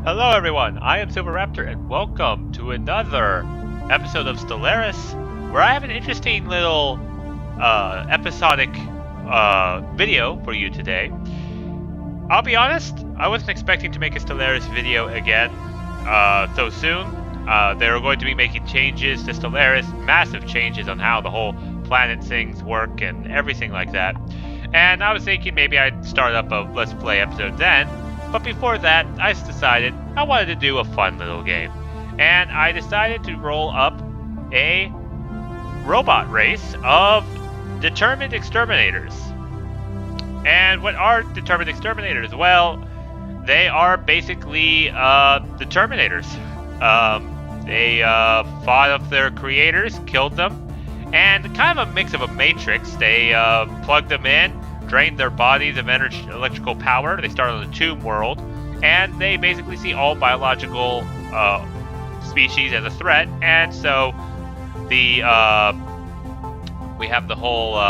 Hello everyone, I am Silverraptor and welcome to another episode of Stellaris, where I have an interesting little episodic video for you today. I'll be honest, I wasn't expecting to make a Stellaris video again so soon. They were going to be making changes to Stellaris, massive changes on how the whole planet things work and everything like that. And I was thinking maybe I'd start up a Let's Play episode then. But before that, I decided I wanted to do a fun little game. And I decided to roll up a robot race of Determined Exterminators. And what are Determined Exterminators? Well, they are basically the Terminators. They fought up their creators, killed them, and kind of a mix of a matrix. They plugged them in, drained their bodies of electrical power. They start on the tomb world, and they basically see all biological species as a threat. And so we have the whole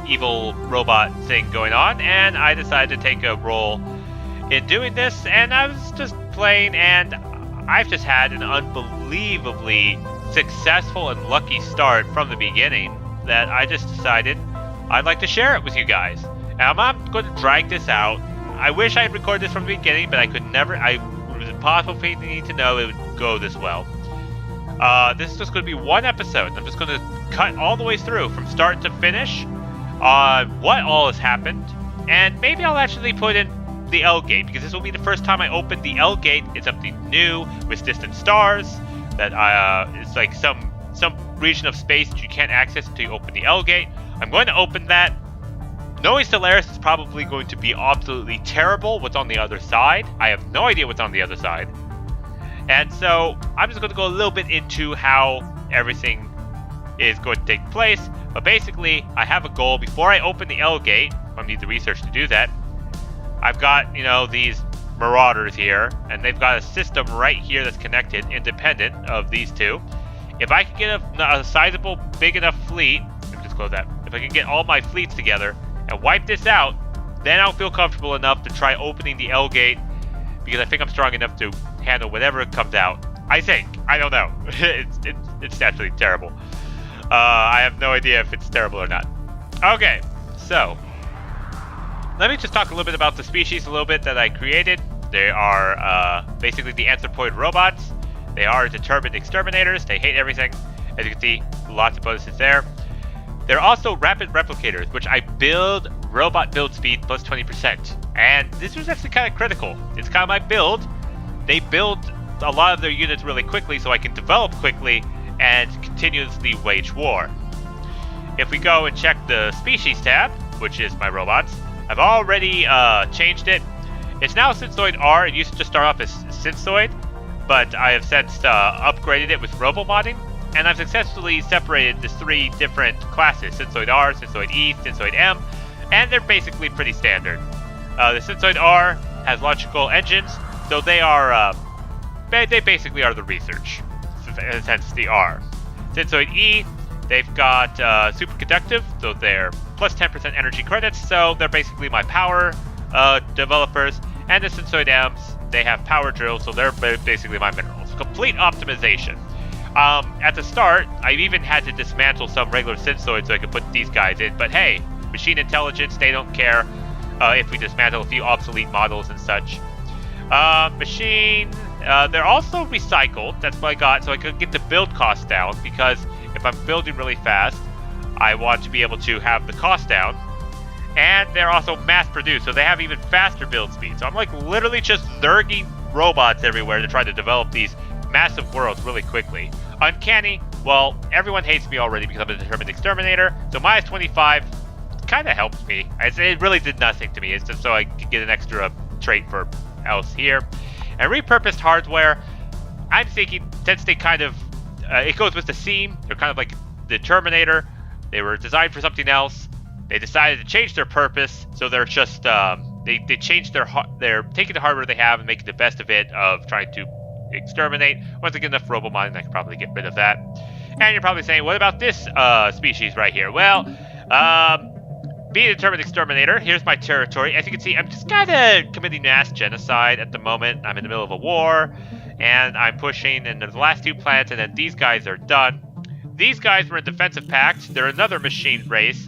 evil robot thing going on, and I decided to take a role in doing this. And I was just playing, and I've just had an unbelievably successful and lucky start from the beginning that I just decided I'd like to share it with you guys. And I'm not going to drag this out. I wish I had recorded this from the beginning, but I could never. It was impossible for me to know it would go this well. This is just going to be one episode. I'm just going to cut all the way through from start to finish on what all has happened, and maybe I'll actually put in the L gate, because this will be the first time I open the L gate. It's something new with distant stars that it's like some region of space that you can't access until you open the L gate. I'm going to open that. Knowing Stellaris is probably going to be absolutely terrible what's on the other side. I have no idea what's on the other side. And so I'm just going to go a little bit into how everything is going to take place. But basically, I have a goal. Before I open the L gate, I need the research to do that. I've got, these marauders here, and they've got a system right here that's connected, independent of these two. If I can get a sizable, big enough fleet, let me just close that. If I can get all my fleets together and wipe this out, then I'll feel comfortable enough to try opening the L gate, because I think I'm strong enough to handle whatever comes out. I think. I don't know. It's actually terrible. I have no idea if it's terrible or not. Okay, so let me just talk a little bit about the species that I created. They are basically the anthropoid robots. They are determined exterminators. They hate everything. As you can see, lots of bonuses there. They're also rapid replicators, which I build robot build speed plus 20%. And this was actually kind of critical. It's kind of my build. They build a lot of their units really quickly, so I can develop quickly and continuously wage war. If we go and check the species tab, which is my robots, I've already changed it. It's now Synsoid R. It used to just start off as Synsoid, but I have since upgraded it with robo-modding, and I've successfully separated the three different classes: Synsoid R, Synsoid E, Synsoid M, and they're basically pretty standard. The Synsoid R has logical engines, so they are they basically are the research, hence the R. Synsoid E, they've got superconductive, so they're plus 10% energy credits, so they're basically my power developers. And the Synsoid M's, they have power drills, so they're basically my minerals. Complete optimization. At the start, I even had to dismantle some regular Synsoids so I could put these guys in, but hey, machine intelligence, they don't care if we dismantle a few obsolete models and such. Machine, they're also recycled. That's what I got, so I could get the build cost down, because if I'm building really fast, I want to be able to have the cost down. And they're also mass-produced, so they have even faster build speed. So I'm like literally just zerging robots everywhere to try to develop these massive worlds really quickly. Uncanny, well, everyone hates me already because I'm a determined exterminator, so minus 25 kind of helps me. It really did nothing to me. It's just so I could get an extra trait for else here. And repurposed hardware, I'm thinking, since they kind of, it goes with the theme, they're kind of like the Terminator. They were designed for something else. They decided to change their purpose, so they're just, they changed they're taking the hardware they have and making the best of it, of trying to exterminate. Once I get enough robo-modding, I can probably get rid of that. And you're probably saying, what about this species right here? Well, Be a Determined Exterminator. Here's my territory. As you can see, I'm just kind of committing mass genocide at the moment. I'm in the middle of a war, and I'm pushing, and there's the last 2 planets, and then these guys are done. These guys were in defensive pact. They're another machine race.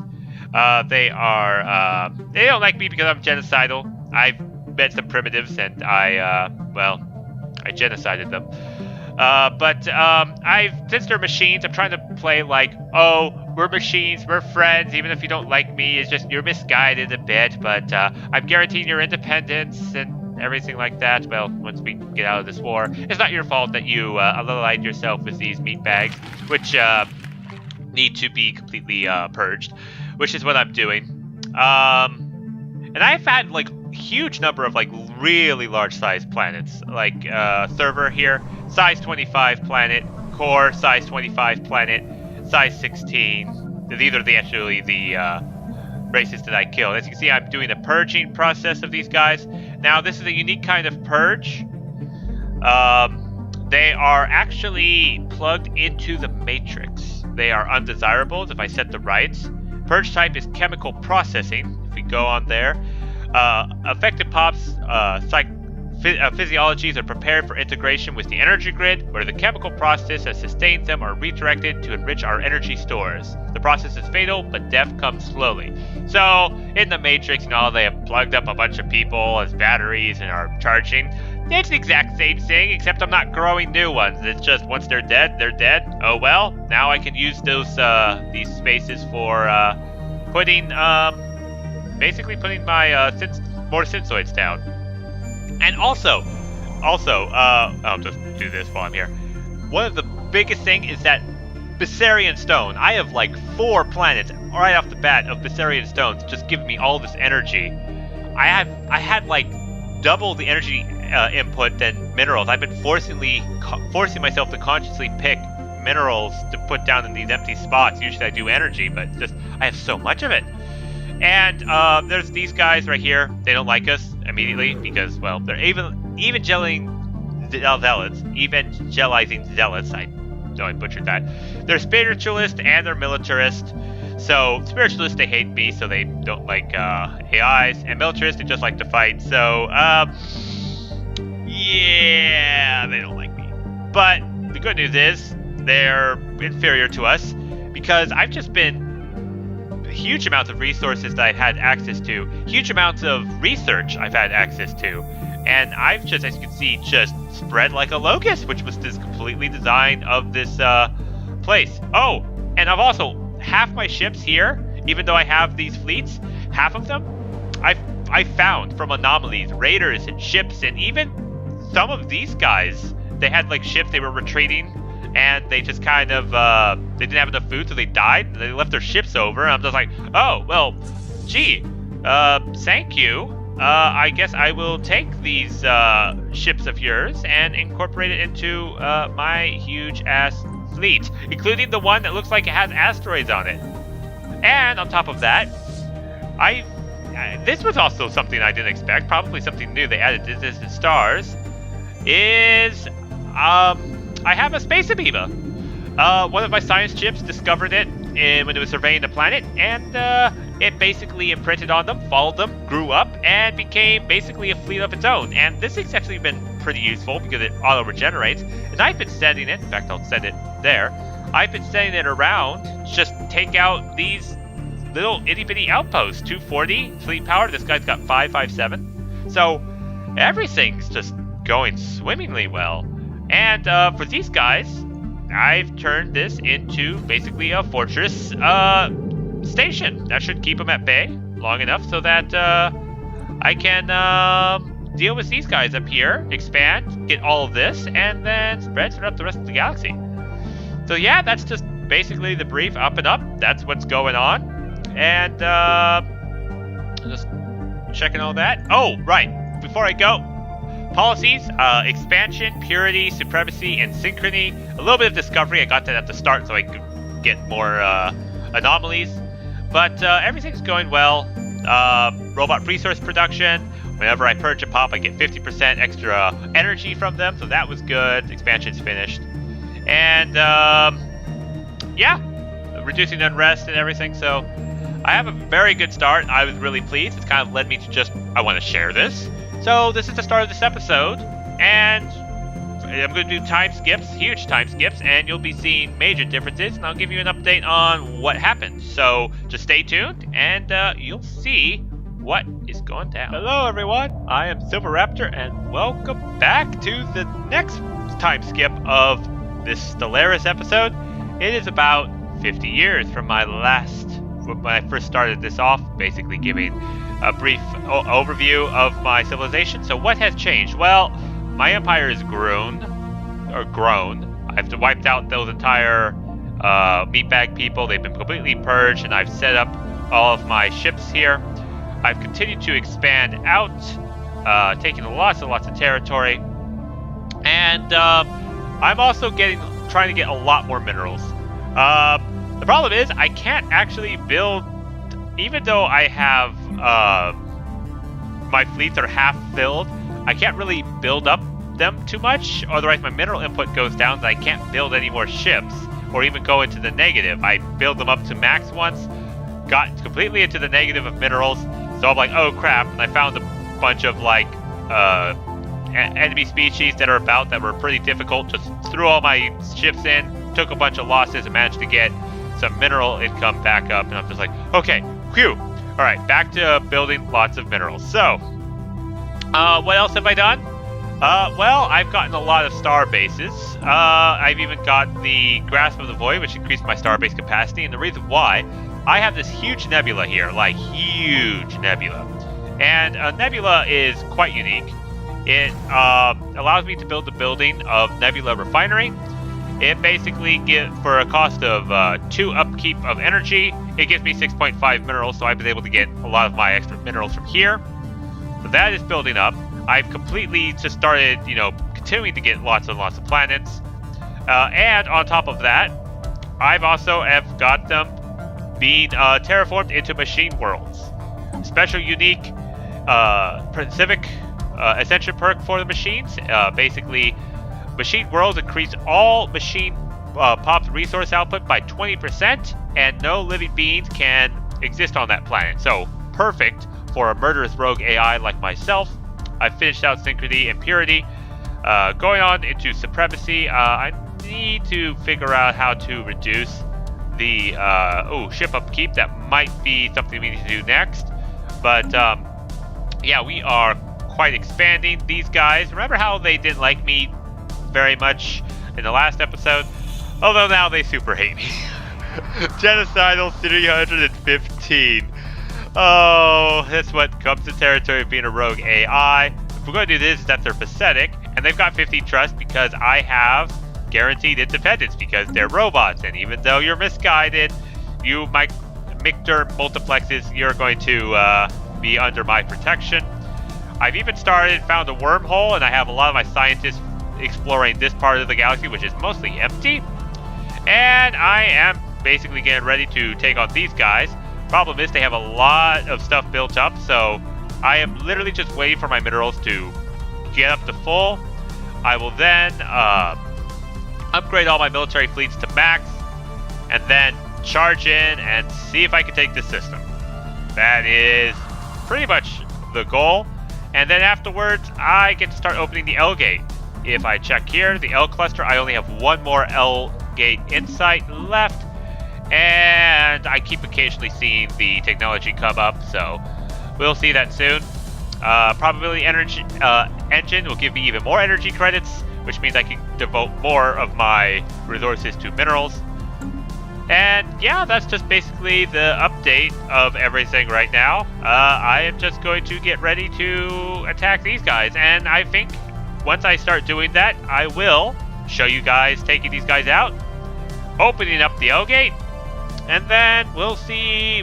They don't like me because I'm genocidal. I've met some primitives, and I genocided them. Since they're machines, I'm trying to play like, oh, we're machines, we're friends, even if you don't like me, it's just you're misguided a bit, but I'm guaranteeing your independence and everything like that. Well, once we get out of this war, it's not your fault that you allied yourself with these meat bags, which need to be completely purged, which is what I'm doing. And I've had like huge number of like really large size planets, like server here, size 25 planet, core size 25 planet, size 16. These are actually the races that I killed. As you can see, I'm doing a purging process of these guys. Now, this is a unique kind of purge. They are actually plugged into the matrix. They are undesirables if I set the rights. Purge type is chemical processing. If we go on there, affected pops, physiologies are prepared for integration with the energy grid, where the chemical process that sustains them are redirected to enrich our energy stores. The process is fatal, but death comes slowly. So, in the Matrix, they have plugged up a bunch of people as batteries and are charging. It's the exact same thing, except I'm not growing new ones. It's just once they're dead, they're dead. Oh well, now I can use these spaces for basically putting my more synsoids down. And also, I'll just do this while I'm here. One of the biggest thing is that Bessarian stone. I have like 4 planets right off the bat of Bessarian stones, just giving me all this energy. I had like double the energy input than minerals. I've been forcing myself to consciously pick minerals to put down in these empty spots. Usually I do energy, but just I have so much of it. And there's these guys right here. They don't like us immediately because, well, they're evangelizing zealots. I know I butchered that. They're spiritualist and they're militarist. So spiritualists, they hate me, so they don't like AIs, and militarists, they just like to fight. So yeah, they don't like me. But the good news is they're inferior to us because I've just been huge amounts of resources that I've had access to, huge amounts of research I've had access to, and I've just, as you can see, just spread like a locust, which was this completely design of this place. Oh, and I've also, half my ships here, even though I have these fleets, half of them, I found from anomalies, raiders and ships, and even some of these guys, they had like ships, they were retreating, and they just kind of, they didn't have enough food, so they died, and they left their ships over, and I'm just like, oh, well, gee, thank you. I guess I will take these ships of yours and incorporate it into my huge-ass fleet, including the one that looks like it has asteroids on it. And on top of that, this was also something I didn't expect, probably something new they added to this in stars, is, I have a space amoeba. One of my science ships discovered it when it was surveying the planet, and it basically imprinted on them, followed them, grew up, and became basically a fleet of its own. And this thing's actually been pretty useful because it auto-regenerates, and I've been sending it, in fact I'll send it there, I've been sending it around to just take out these little itty-bitty outposts. 240 fleet power, this guy's got 557. So everything's just going swimmingly well. And for these guys, I've turned this into basically a fortress station. That should keep them at bay long enough so that I can deal with these guys up here, expand, get all of this, and then spread throughout the rest of the galaxy. So yeah, that's just basically the brief up and up. That's what's going on. And just checking all that. Oh, right. Before I go, policies, expansion, purity, supremacy, and synchrony. A little bit of discovery. I got that at the start so I could get more anomalies. But everything's going well. Robot resource production. Whenever I purge a pop, I get 50% extra energy from them. So that was good. Expansion's finished. And yeah, reducing unrest and everything. So I have a very good start. I was really pleased. It's kind of led me to just, I want to share this. So this is the start of this episode, and I'm going to do time skips, huge time skips, and you'll be seeing major differences, and I'll give you an update on what happened. So just stay tuned, and you'll see what is going down. Hello everyone, I am Silverraptor, and welcome back to the next time skip of this Stellaris episode. It is about 50 years from my last, when I first started this off, basically giving a brief overview of my civilization. So what has changed? Well, my empire has grown. I've wiped out those entire meatbag people. They've been completely purged, and I've set up all of my ships here. I've continued to expand out, taking lots and lots of territory, and I'm also trying to get a lot more minerals. The problem is I can't actually build, even though I have my fleets are half filled. I can't really build up them too much, otherwise my mineral input goes down, and I can't build any more ships or even go into the negative. I build them up to max once, got completely into the negative of minerals, so I'm like, oh crap, and I found a bunch of like enemy species that are about that were pretty difficult. Just threw all my ships in, took a bunch of losses, and managed to get some mineral income back up, and I'm just like, okay, phew. Alright, back to building lots of minerals. So, what else have I done? Well, I've gotten a lot of star bases. I've even got the Grasp of the Void, which increased my star base capacity, and the reason why, I have this huge nebula here, like huge nebula. And a nebula is quite unique. It allows me to build the building of Nebula Refinery. It basically gives, for a cost of 2 upkeep of energy, it gives me 6.5 minerals, so I've been able to get a lot of my extra minerals from here. So that is building up. I've completely just started, continuing to get lots and lots of planets. And on top of that, I've also have got them being terraformed into machine worlds. Special, unique, specific ascension perk for the machines. Basically, machine worlds increase all machine pops resource output by 20%, and no living beings can exist on that planet. So, perfect for a murderous rogue AI like myself. I've finished out Synchrony and Purity. Going on into Supremacy, I need to figure out how to reduce the ship upkeep. That might be something we need to do next. But, yeah, we are quite expanding. These guys, remember how they didn't like me very much in the last episode? Although now they super hate me. Genocidal 315. Oh, that's what comes to territory of being a rogue AI. If we're going to do this, that they're pathetic, and they've got 50 trust because I have guaranteed independence because they're robots, and even though you're misguided, you, my Mictor multiplexes, you're going to be under my protection. I've even found a wormhole, and I have a lot of my scientists exploring this part of the galaxy, which is mostly empty. And I am basically getting ready to take on these guys. Problem is, they have a lot of stuff built up, so I am literally just waiting for my minerals to get up to full. I will then upgrade all my military fleets to max, and then charge in and see if I can take this system. That is pretty much the goal. And then afterwards, I get to start opening the L gate. If I check here, the L cluster, I only have one more L gate insight left. And I keep occasionally seeing the technology come up, so we'll see that soon. Probability energy engine will give me even more energy credits, which means I can devote more of my resources to minerals. And yeah, that's just basically the update of everything right now. I am just going to get ready to attack these guys, and I think once I start doing that, I will show you guys taking these guys out, opening up the L gate, and then we'll see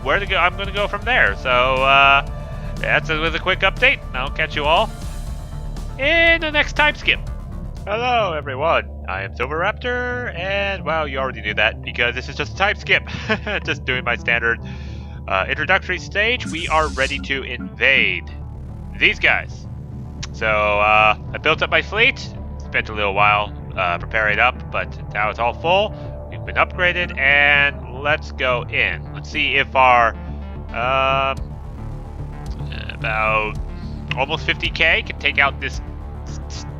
where to go. I'm going to go from there. So that's with a quick update. I'll catch you all in the next time skip. Hello everyone, I am Silverraptor, and well, you already knew that because this is just a time skip. Just doing my standard introductory stage. We are ready to invade these guys. So I built up my fleet, spent a little while preparing it up, but now it's all full. We've been upgraded, and let's go in. Let's see if our about almost 50k can take out this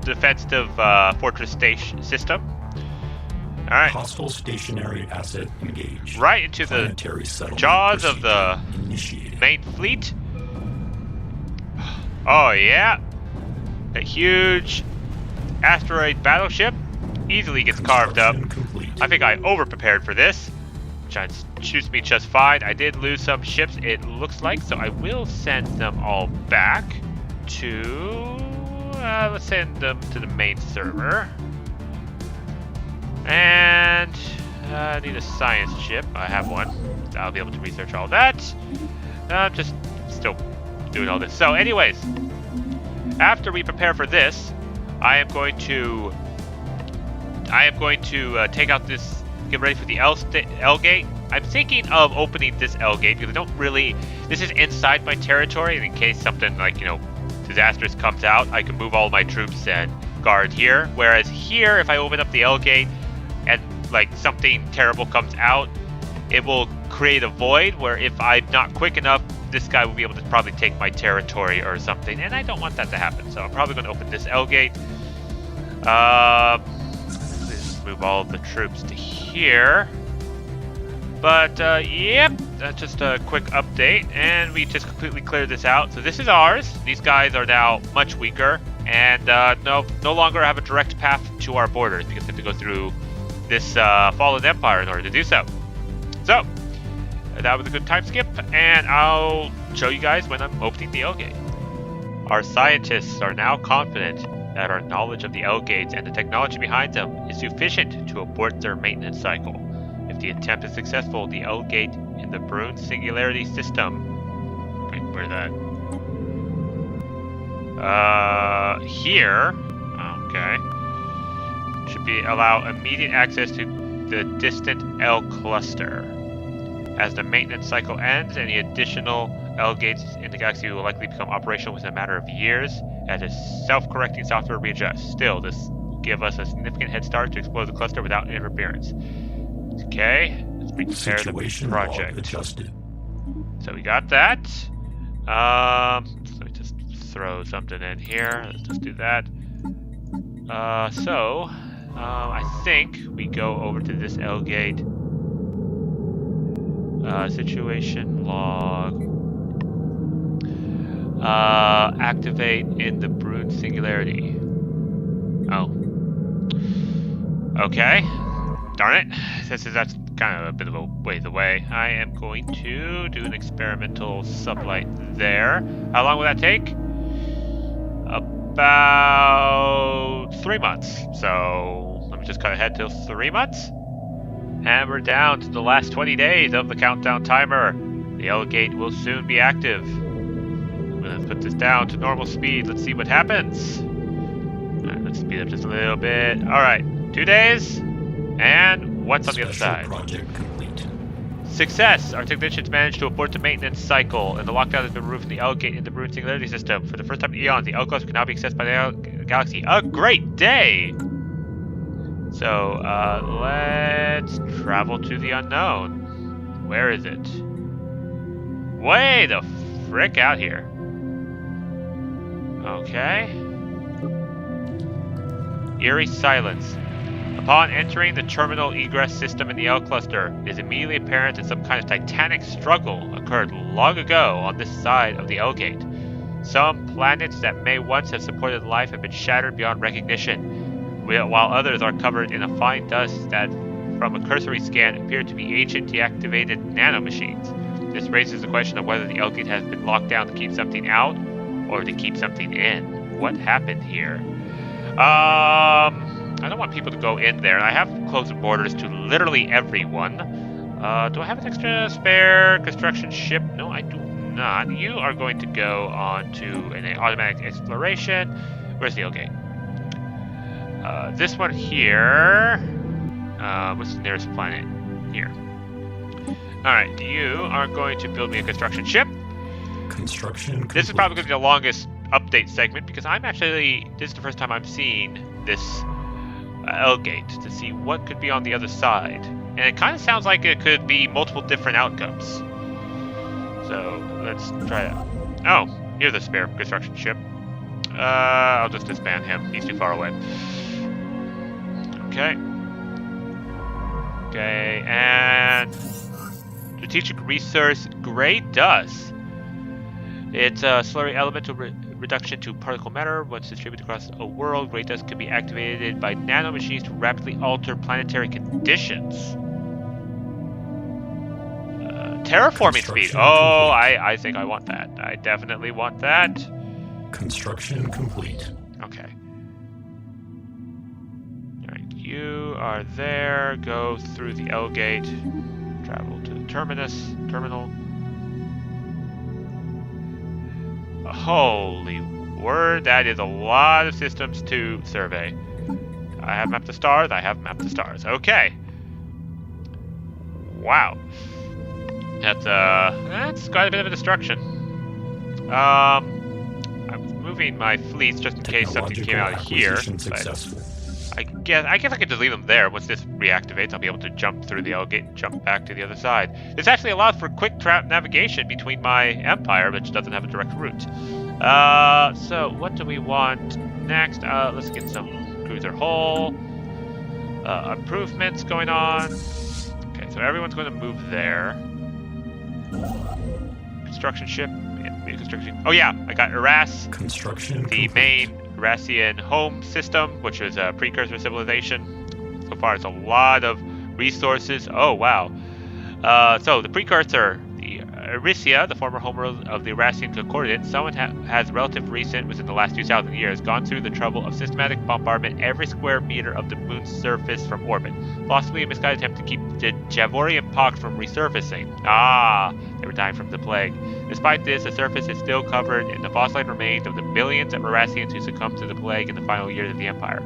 defensive fortress station system. All right. Hostile stationary asset engaged. Right into the jaws of the main fleet. Oh yeah, a huge asteroid battleship easily gets carved up. Complete. I think I over-prepared for this, which shoots me just fine. I did lose some ships, it looks like, so I will send them all back to... let's send them to the main server. And I need a science ship. I have one. I'll be able to research all that. I'm just still doing all this. So anyways, after we prepare for this, I am going to take out this, get ready for the L gate. I'm thinking of opening this L gate because I don't really, this is inside my territory, and in case something like, you know, disastrous comes out, I can move all my troops and guard here. Whereas here, if I open up the L gate and like something terrible comes out, it will create a void where if I'm not quick enough, this guy will be able to probably take my territory or something, and I don't want that to happen. So I'm probably going to open this L gate. Let's move all of the troops to here. But yep, that's just a quick update, and we just completely cleared this out. So this is ours. These guys are now much weaker, and no longer have a direct path to our borders because they have to go through this fallen empire in order to do so. So that was a good time skip, and I'll show you guys when I'm opening the L gate. Our scientists are now confident that our knowledge of the L gates and the technology behind them is sufficient to abort their maintenance cycle. If the attempt is successful, the L gate in the Brune Singularity system... Wait, where's that? Here. Okay. Should be allow immediate access to the distant L cluster. As the maintenance cycle ends, any additional L gates in the galaxy will likely become operational within a matter of years as a self-correcting software readjusts. Still, this will give us a significant head start to explode the cluster without interference. Okay, let's prepare the project. Adjusted. So we got that. Let me just throw something in here. Let's just do that. I think we go over to this L gate. Situation log. Activate in the Brune Singularity. Oh. Okay. Darn it. That's kind of a bit of a ways away. I am going to do an experimental sublight there. How long will that take? About 3 months. So let me just cut ahead till 3 months. And we're down to the last 20 days of the countdown timer. The L gate will soon be active. I'm gonna put this down to normal speed. Let's see what happens. Alright, let's speed up just a little bit. Alright, 2 days. And what's on the other side? Project complete. Success! Our technicians managed to abort the maintenance cycle, and the lockdown has been removed from the L gate in the Brune Singularity system. For the first time in eons, the L cluster can now be accessed by the galaxy. A great day! So, let's travel to the unknown. Where is it? Way the frick out here. Okay. Eerie silence. Upon entering the terminal egress system in the L cluster, it is immediately apparent that some kind of titanic struggle occurred long ago on this side of the L gate. Some planets that may once have supported life have been shattered beyond recognition, while others are covered in a fine dust that, from a cursory scan, appear to be ancient deactivated nanomachines. This raises the question of whether the L gate has been locked down to keep something out, or to keep something in. What happened here? I don't want people to go in there. I have closed the borders to literally everyone. Do I have an extra spare construction ship? No, I do not. You are going to go on to an automatic exploration. Where's the L gate? This one here. What's the nearest planet? Here. Alright, you are going to build me a construction ship. Construction complete. This is probably going to be the longest update segment because this is the first time I'm seeing this L gate to see what could be on the other side. and it kind of sounds like it could be multiple different outcomes. So let's try that. Oh, here's a spare construction ship. I'll just disband him. He's too far away. Okay. Okay, and strategic resource gray dust. It's a slurry elemental reduction to particle matter. Once distributed across a world, gray dust can be activated by nanomachines to rapidly alter planetary conditions. Terraforming speed. Oh, I think I want that. I definitely want that. Construction complete. Okay. Alright, you are there. Go through the L gate. Travel to the terminal. Holy word, that is a lot of systems to survey. I have mapped the stars. Okay. Wow. That's quite a bit of a destruction. I was moving my fleets just in case something came out of here. I guess I could just leave them there. Once this reactivates, I'll be able to jump through the L gate and jump back to the other side. This actually allows for quick navigation between my empire, which doesn't have a direct route. So what do we want next? Let's get some cruiser hull improvements going on. Okay, so everyone's going to move there. Construction ship. Construction. Oh yeah, I got Eras. Construction the complete. Main Erassian home system, which is a precursor civilization. So far, it's a lot of resources. Oh wow. So the precursor, the Erissia, the former homeworld of the Erassian Concordant, someone has relative recent, within the last 2,000 years, gone through the trouble of systematic bombardment every square meter of the moon's surface from orbit. Possibly a misguided attempt to keep the Javorian pox from resurfacing. Ah, they were dying from the plague. Despite this, the surface is still covered in the fossilized remains of the billions of Erassians who succumbed to the plague in the final years of the Empire.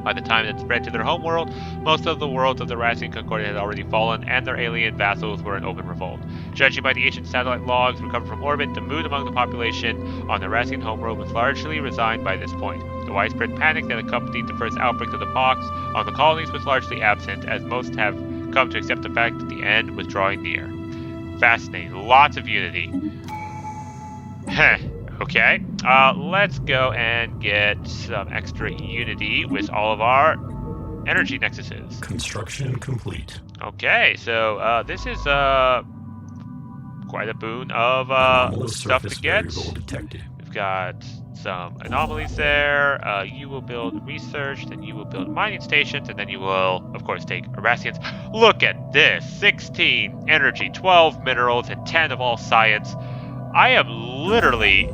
By the time it spread to their homeworld, most of the worlds of the Erassian Concordant had already fallen, and their alien vassals were in open revolt. Judging by the ancient satellite logs recovered from orbit, the mood among the population on the Erassian homeworld was largely resigned by this point. The widespread panic that accompanied the first outbreak of the pox on the colonies was largely absent, as most have come to accept the fact that the end was drawing near. Fascinating. Lots of unity. Okay, let's go and get some extra unity with all of our energy nexuses. Construction complete. Okay, so this is quite a boon of stuff to get. We've got some anomalies there. You will build research, then you will build mining stations, and then you will, of course, take Erassians. Look at this! 16 energy, 12 minerals, and 10 of all science. I am literally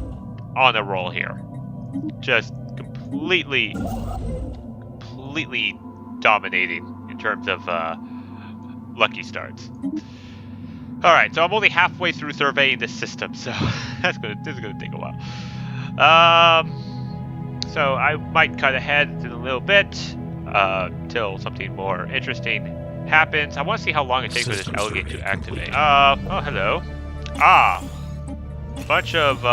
on a roll here. Just completely dominating in terms of lucky starts. Alright, so I'm only halfway through surveying this system, so this is gonna take a while. So I might cut ahead in a little bit till something more interesting happens. I want to see how long it takes for this L-gate to activate. Oh, hello. Ah, a bunch of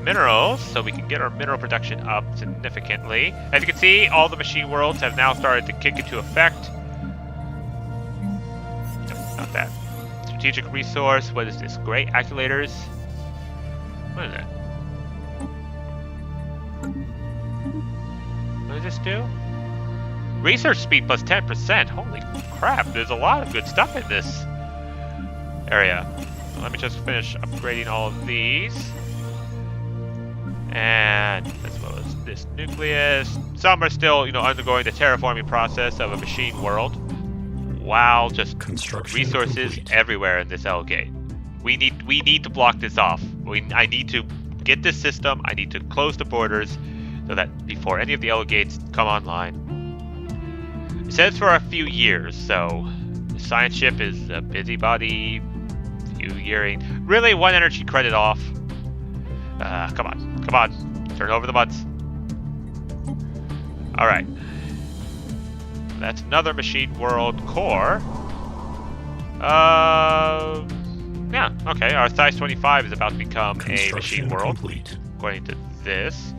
minerals, so we can get our mineral production up significantly. As you can see, all the machine worlds have now started to kick into effect. No, not that. Strategic resource, what is this? Great acculators. What is that? What does this do? Research speed plus 10%. Holy crap, there's a lot of good stuff in this area. So let me just finish upgrading all of these. And as well as this nucleus. Some are still, undergoing the terraforming process of a machine world. Wow, just resources everywhere in this L gate. We need to block this off. I need to get this system. I need to close the borders so that before any of the L gates come online. It says for a few years, so the science ship is a busybody, few yearing. Really, one energy credit off. Come on, turn over the mutts. All right, that's another machine world core. Yeah, okay. Our size 25 is about to become a machine world, according to this.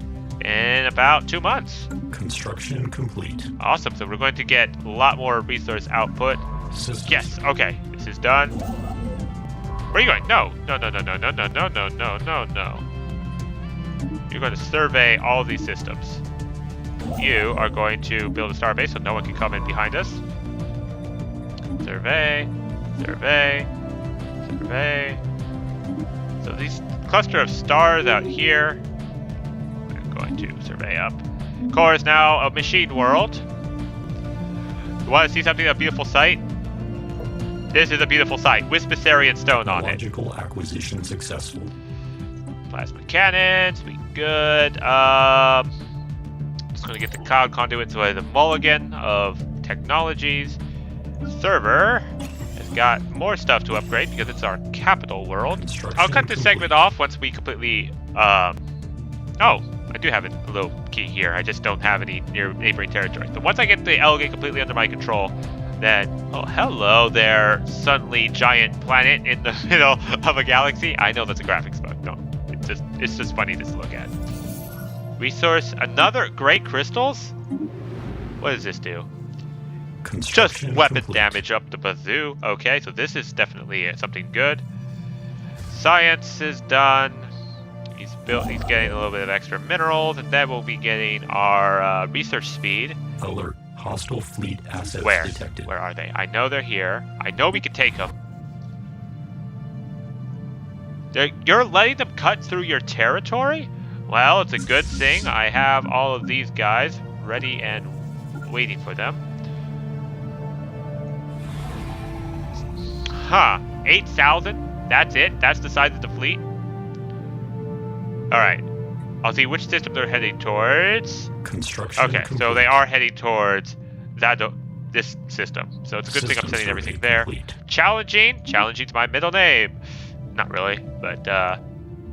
in about 2 months. Construction complete. Awesome. So we're going to get a lot more resource output. Systems. Yes. Okay. This is done. Where are you going? No. No, no, no, no, no, no, no, no, no, no, no. You're going to survey all of these systems. You are going to build a starbase so no one can come in behind us. Survey. Survey. Survey. So these cluster of stars out here. I'm going to survey up. Core is now a machine world. You want to see something, a beautiful sight? This is a beautiful sight with Spicerian stone on it. Logical acquisition successful. Plasma cannons, we good. Just gonna get the cloud conduit so I have the mulligan of technologies. Server has got more stuff to upgrade because it's our capital world. I'll cut this segment off once we completely. Oh, I do have a little key here. I just don't have any near neighboring territory. So once I get the L-gate completely under my control, then oh hello there, suddenly giant planet in the middle of a galaxy. I know that's a graphics bug. No, it's just funny to look at. Resource, another great crystals. What does this do? Just weapon damage up the bazoo. Okay, so this is definitely something good. Science is done. He's getting a little bit of extra minerals, and then we'll be getting our research speed. Alert. Hostile fleet assets Where? detected. Where are they? I know they're here. I know we can take them. You're letting them cut through your territory? Well, it's a good thing. I have all of these guys ready and waiting for them. Huh. 8,000? That's it? That's the size of the fleet? Alright. I'll see which system they're heading towards. Construction Okay, complete. so they are heading towards this system. So it's a good thing I'm sending everything there. Complete. Challenging? Challenging's my middle name. Not really, but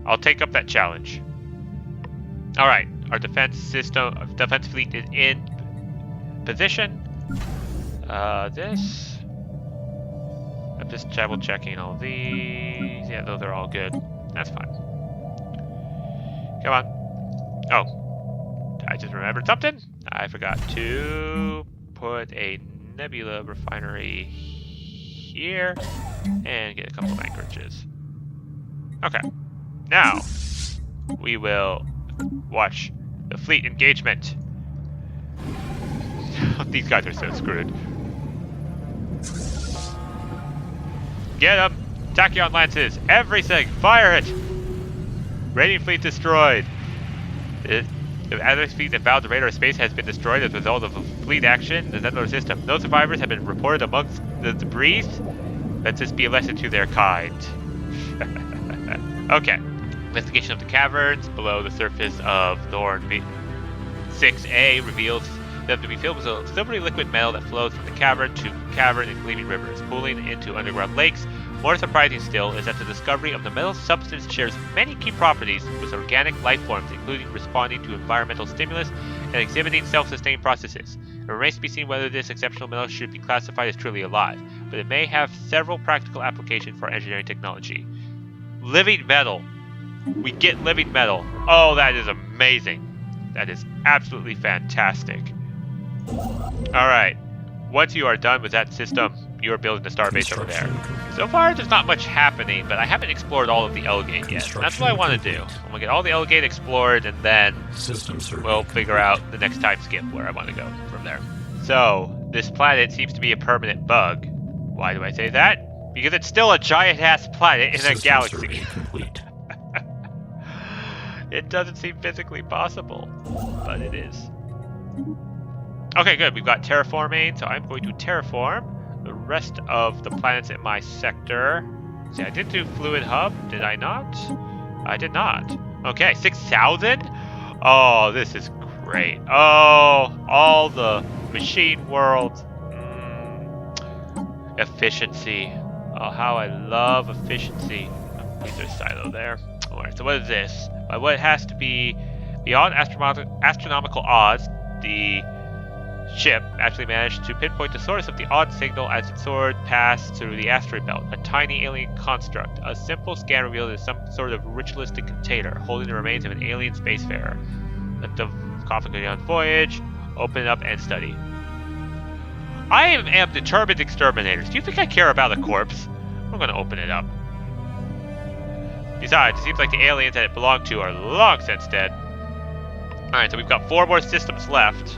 I'll take up that challenge. Alright, our defense fleet is in position. This. I'm just double checking all these. Yeah, those are all good. That's fine. Come on. Oh, I just remembered something. I forgot to put a nebula refinery here and get a couple of anchorages. Okay. Now, we will watch the fleet engagement. These guys are so screwed. Get them! Tachyon lances! Everything! Fire it! Raiding fleet destroyed. The other fleet that bound the radar space has been destroyed as a result of a fleet action in the Zendler system. No survivors have been reported amongst the debris. Let this be a lesson to their kind. Okay. Investigation of the caverns below the surface of Thorn 6A reveals them to be filled with a silvery liquid metal that flows from the cavern to cavern in gleaming rivers, pooling into underground lakes. More surprising still is that the discovery of the metal substance shares many key properties with organic life forms, including responding to environmental stimulus and exhibiting self-sustained processes. It remains to be seen whether this exceptional metal should be classified as truly alive, but it may have several practical applications for engineering technology. Living metal. We get living metal. Oh, that is amazing. That is absolutely fantastic. Alright. Once you are done with that system, you are building the starbase over there. So far, there's not much happening, but I haven't explored all of the L-gate yet. And that's what I want to do. I'm going to get all the L-gate explored, and then we'll figure out the next time skip where I want to go from there. So, this planet seems to be a permanent bug. Why do I say that? Because it's still a giant-ass planet in a galaxy. It doesn't seem physically possible, but it is. Okay, good. We've got terraforming, so I'm going to terraform the rest of the planets in my sector. See, I did do fluid hub, did I not? I did not. Okay, 6,000? Oh, this is great. Oh, all the machine worlds. Efficiency. Oh, how I love efficiency. Oh, there's a silo there. Alright, so what is this? What it has to be beyond astronomical odds, the ship actually managed to pinpoint the source of the odd signal as it soared past through the asteroid belt, a tiny alien construct. A simple scan revealed it as some sort of ritualistic container holding the remains of an alien spacefarer. Let the coffin go on voyage. Open it up and study. I am Determined Exterminators. Do you think I care about a corpse? I'm gonna open it up. Besides, it seems like the aliens that it belonged to are long since dead. Alright, so we've got 4 more systems left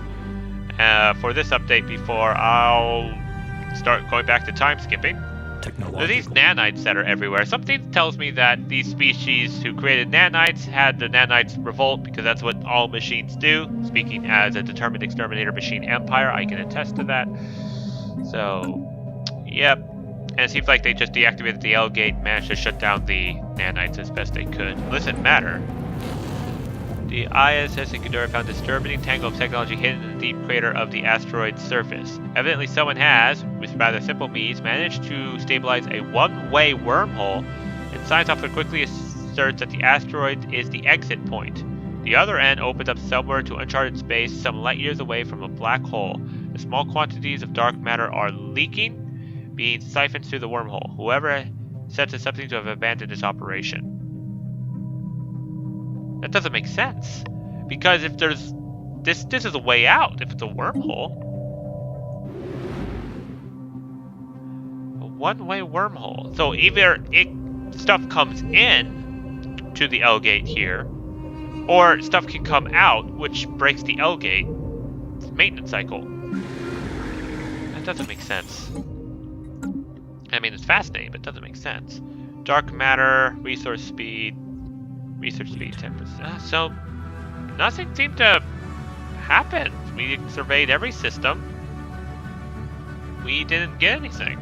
for this update before I'll start going back to time skipping. There are these nanites that are everywhere. Something tells me that these species who created nanites had the nanites revolt because that's what all machines do. Speaking as a Determined Exterminator machine empire, I can attest to that. So, yep. And it seems like they just deactivated the L gate, managed to shut down the nanites as best they could. Doesn't matter. The ISS in Ghidorah found a disturbing tangle of technology hidden in the deep crater of the asteroid's surface. Evidently someone has, with rather simple means, managed to stabilize a one-way wormhole, and science officer quickly asserts that the asteroid is the exit point. The other end opens up somewhere to uncharted space some light years away from a black hole. The small quantities of dark matter are leaking, being siphoned through the wormhole. Whoever sets us something to have abandoned this operation. That doesn't make sense. Because if there's... This is a way out, if it's a wormhole. A one-way wormhole. So either stuff comes in to the L gate here, or stuff can come out, which breaks the L gate maintenance cycle. That doesn't make sense. I mean, it's fascinating, but it doesn't make sense. Dark matter, resource speed, research speed 10%. So, nothing seemed to happen. We surveyed every system. We didn't get anything.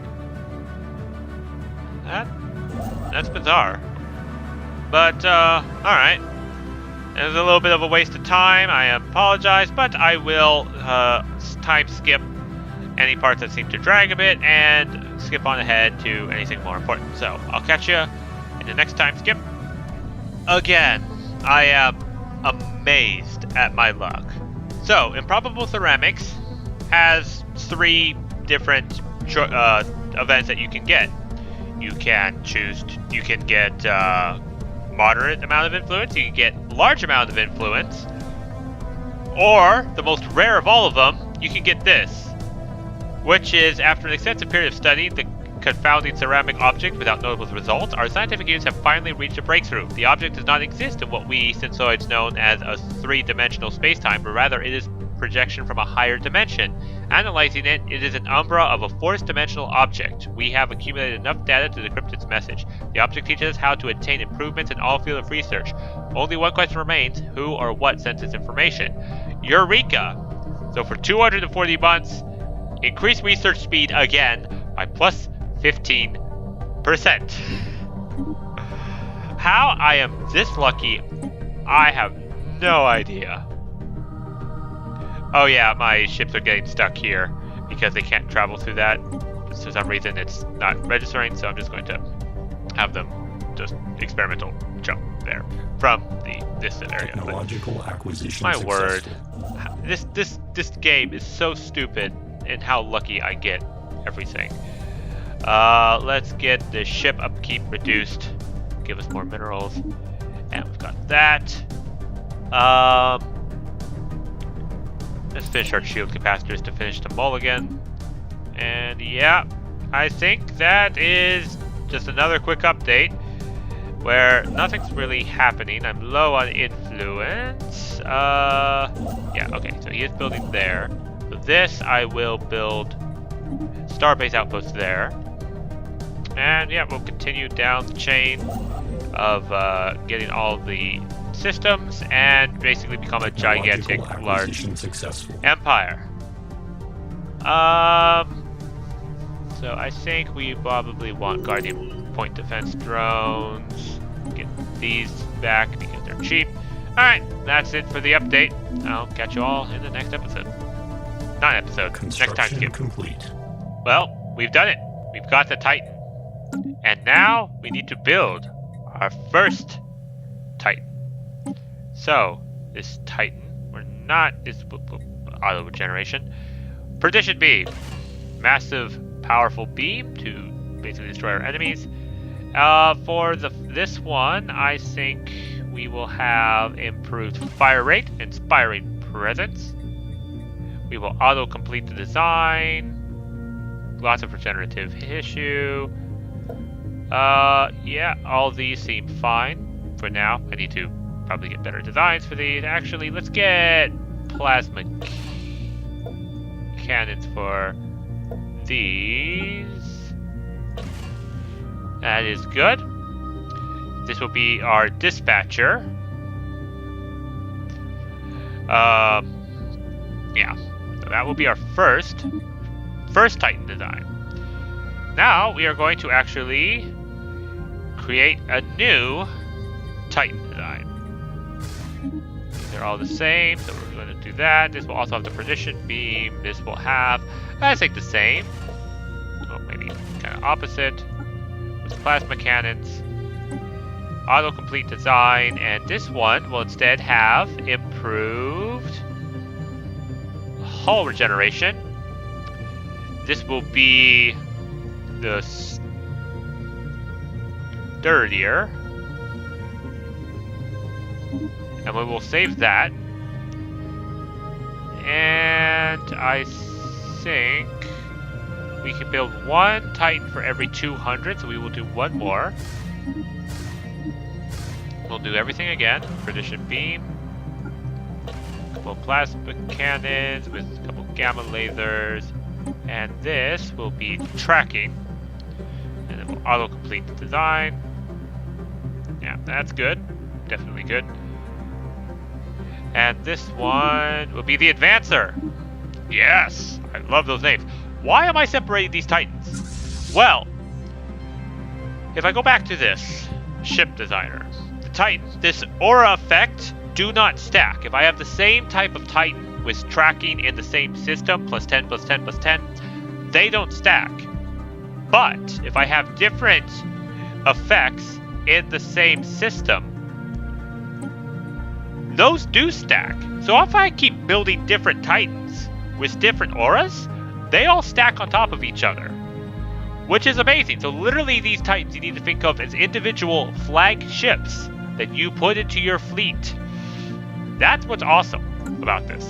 That's bizarre. But, alright. It was a little bit of a waste of time. I apologize, but I will time skip any parts that seem to drag a bit and skip on ahead to anything more important. So, I'll catch you in the next time skip. Again, I am amazed at my luck. So, Improbable Ceramics has 3 different events that you can get. You can you can get moderate amount of influence, you can get large amount of influence, or, the most rare of all of them, you can get this, which is, after an extensive period of studying the confounding ceramic object without notable results, our scientific units have finally reached a breakthrough. The object does not exist in what we Sensoids known as a 3-dimensional spacetime, but rather it is projection from a higher dimension. Analyzing it, it is an umbra of a 4th-dimensional object. We have accumulated enough data to decrypt its message. The object teaches us how to attain improvements in all fields of research. Only one question remains: who or what sent this information? Eureka! So for 240 months, increase research speed again by plus 15%. How I am this lucky, I have no idea. Oh yeah, my ships are getting stuck here because they can't travel through that. For some reason it's not registering, so I'm just going to have them just experimental jump there from this area. Technological acquisition my successful. word, this game is so stupid and how lucky I get everything. Let's get the ship upkeep reduced. Give us more minerals. And we've got that. Let's finish our shield capacitors to finish the mulligan. And yeah, I think that is just another quick update where nothing's really happening. I'm low on influence. Yeah, okay, so he is building there. So this, I will build Starbase outposts there. And yeah, we'll continue down the chain of getting all the systems and basically become a gigantic, large empire. So I think we probably want Guardian Point Defense drones. Get these back because they're cheap. Alright, that's it for the update. I'll catch you all in the next episode. Not episode, next time skip. Complete. Well, we've done it. We've got the Titan. And now we need to build our first Titan. So, this Titan, this auto regeneration. Perdition beam. Massive, powerful beam to basically destroy our enemies. For this one, I think we will have improved fire rate, inspiring presence. We will auto-complete the design. Lots of regenerative tissue. Yeah, all these seem fine for now. I need to probably get better designs for these. Actually, let's get plasma cannons for these. That is good. This will be our dispatcher. Yeah, so that will be our first Titan design. Now we are going to actually create a new Titan design. They're all the same, so we're going to do that. This will also have the precision beam. This will have, I think, the same. Well, maybe kind of opposite. With plasma cannons. Autocomplete design, and this one will instead have improved hull regeneration. This will be the sturdier, and we will save that. And I think we can build one Titan for every 200, so we will do one more. We'll do everything again. Precision beam, a couple of plasma cannons with a couple of gamma lasers, and this will be tracking. And then we'll auto-complete the design. Yeah, that's good. Definitely good. And this one will be the Advancer. Yes! I love those names. Why am I separating these Titans? Well, if I go back to this ship designer, the Titans, this aura effect do not stack. If I have the same type of Titan with tracking in the same system, plus 10, plus 10, plus 10, they don't stack. But if I have different effects in the same system, those do stack. So if I keep building different Titans with different auras, they all stack on top of each other, which is amazing. So literally these Titans you need to think of as individual flagships that you put into your fleet. That's what's awesome about this.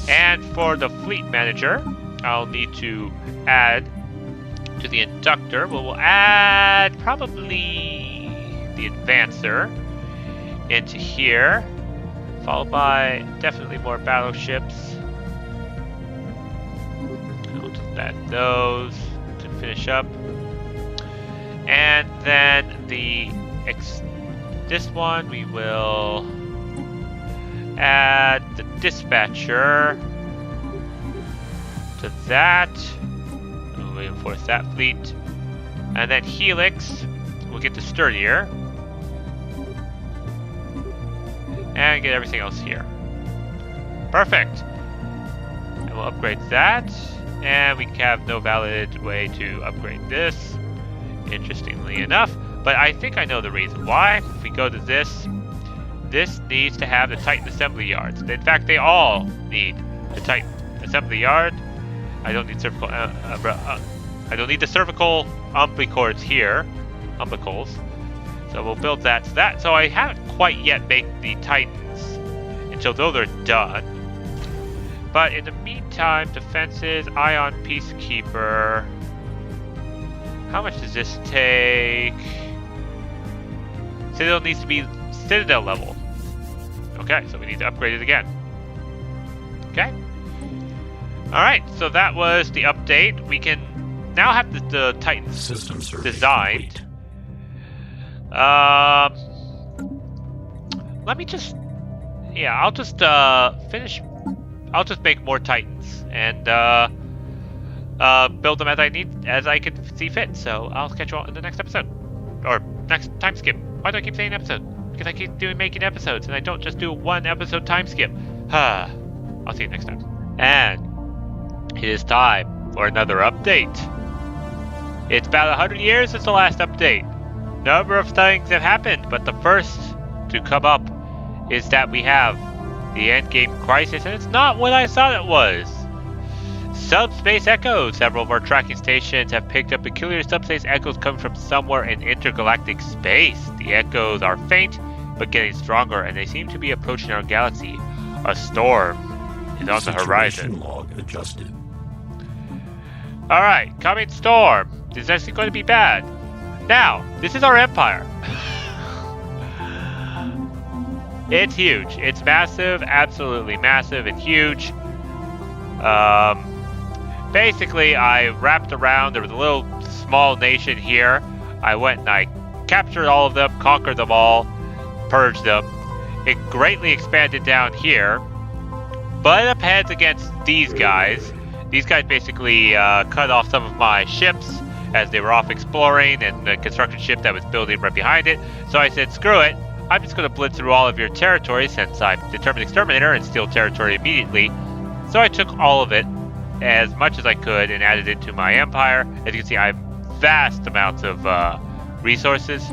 And for the fleet manager, I'll need to add to the inductor. We'll add probably the Advancer into here, followed by definitely more battleships. We'll just add those to finish up. And then this one we will add the dispatcher to that. We'll reinforce that fleet. And then Helix, we'll get the sturdier. And get everything else here. Perfect. And we'll upgrade that. And we have no valid way to upgrade this, interestingly enough. But I think I know the reason why. If we go to this needs to have the Titan assembly yards. In fact, they all need the Titan assembly yard. I don't need cervical. I don't need the cervical umbilicals here. Umbilicals. So we'll build that to that. So I haven't quite yet made the Titans until those are done. But in the meantime, defenses, Ion Peacekeeper. How much does this take? Citadel needs to be Citadel level. Okay, so we need to upgrade it again. Okay. Alright, so that was the update. We can now have the Titans System survey designed. complete. Let me just... Yeah, I'll just finish... I'll just make more Titans and build them as I can see fit. So I'll catch you all in the next episode. Or next time skip. Why do I keep saying episode? Because I keep making episodes and I don't just do one episode time skip. I'll see you next time. And it is time for another update. It's about 100 years since the last update. Number of things have happened, but the first to come up is that we have the endgame crisis, and it's not what I thought it was. Subspace echoes. Several of our tracking stations have picked up peculiar subspace echoes coming from somewhere in intergalactic space. The echoes are faint, but getting stronger, and they seem to be approaching our galaxy. A storm is on the horizon. Situation log adjusted. Alright, coming storm. This is actually going to be bad. Now, this is our empire. It's huge. It's massive, absolutely massive and huge. Basically, I wrapped around. There was a little small nation here. I went and I captured all of them, conquered them all, purged them. It greatly expanded down here, but up heads against these guys. These guys basically cut off some of my ships as they were off exploring, and the construction ship that was building right behind it. So I said, screw it. I'm just going to blitz through all of your territory since I'm Determined Exterminator and steal territory immediately. So I took all of it, as much as I could, and added it to my empire. As you can see, I have vast amounts of resources.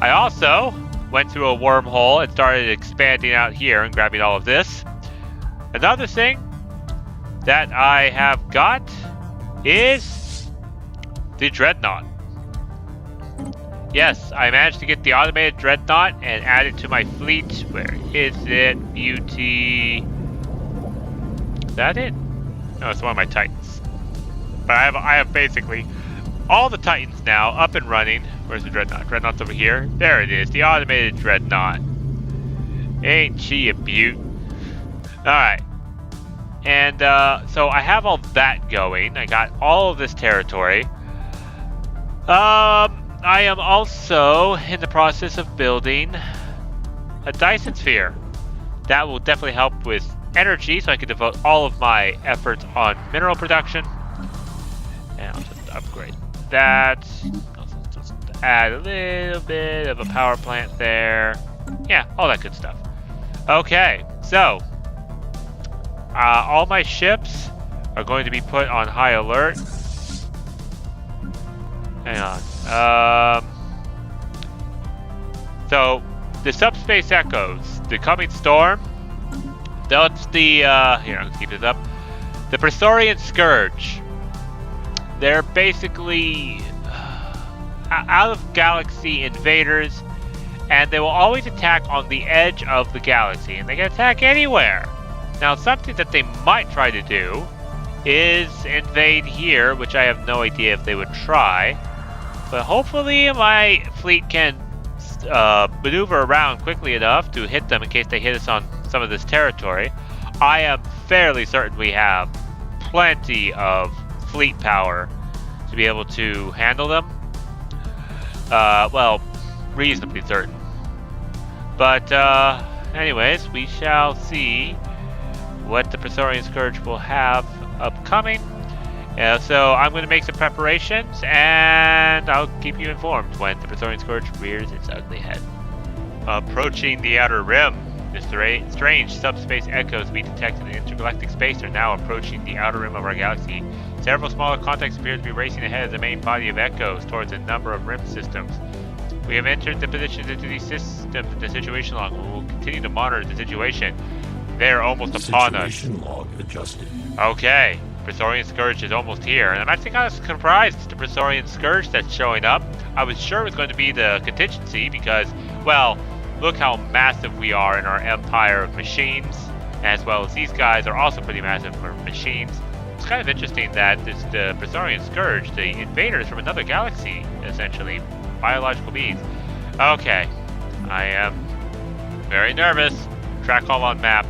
I also went through a wormhole and started expanding out here and grabbing all of this. Another thing that I have got is the Dreadnought. Yes, I managed to get the automated Dreadnought and add it to my fleet. Where is it? Beauty. Is that it? No, it's one of my Titans. But I have basically all the Titans now up and running. Where's the Dreadnought? Dreadnought's over here. There it is, the automated Dreadnought. Ain't she a beaut? Alright. And so I have all that going. I got all of this territory. I am also in the process of building a Dyson Sphere. That will definitely help with energy, so I can devote all of my efforts on mineral production. And I'll just upgrade that. I'll just add a little bit of a power plant there. Yeah, all that good stuff. Okay, so all my ships are going to be put on high alert. Hang on. So the subspace echoes, the coming storm. That's the here. I'm gonna keep this up. The Praetorian Scourge. They're basically out of galaxy invaders, and they will always attack on the edge of the galaxy, and they can attack anywhere. Now, something that they might try to do is invade here, which I have no idea if they would try. But hopefully my fleet can maneuver around quickly enough to hit them in case they hit us on some of this territory. I am fairly certain we have plenty of fleet power to be able to handle them. Well, reasonably certain. But anyways, we shall see what the Praetorian Scourge will have upcoming. So I'm going to make some preparations, and I'll keep you informed when the Praetorian Scourge rears its ugly head. Approaching the outer rim, the strange subspace echoes we detected in intergalactic space are now approaching the outer rim of our galaxy. Several smaller contacts appear to be racing ahead of the main body of echoes towards a number of rim systems. We have entered the positions into these systems in the situation log. We will continue to monitor the situation. They are almost upon us. Situation log adjusted. Okay. Praetorian Scourge is almost here, and I'm actually kind of surprised it's the Praetorian Scourge that's showing up. I was sure it was going to be the contingency because, well, look how massive we are in our empire of machines, as well as these guys are also pretty massive for machines. It's kind of interesting that it's the Praetorian Scourge, the invaders from another galaxy, essentially, biological beings. Okay, I am very nervous. Track all on map.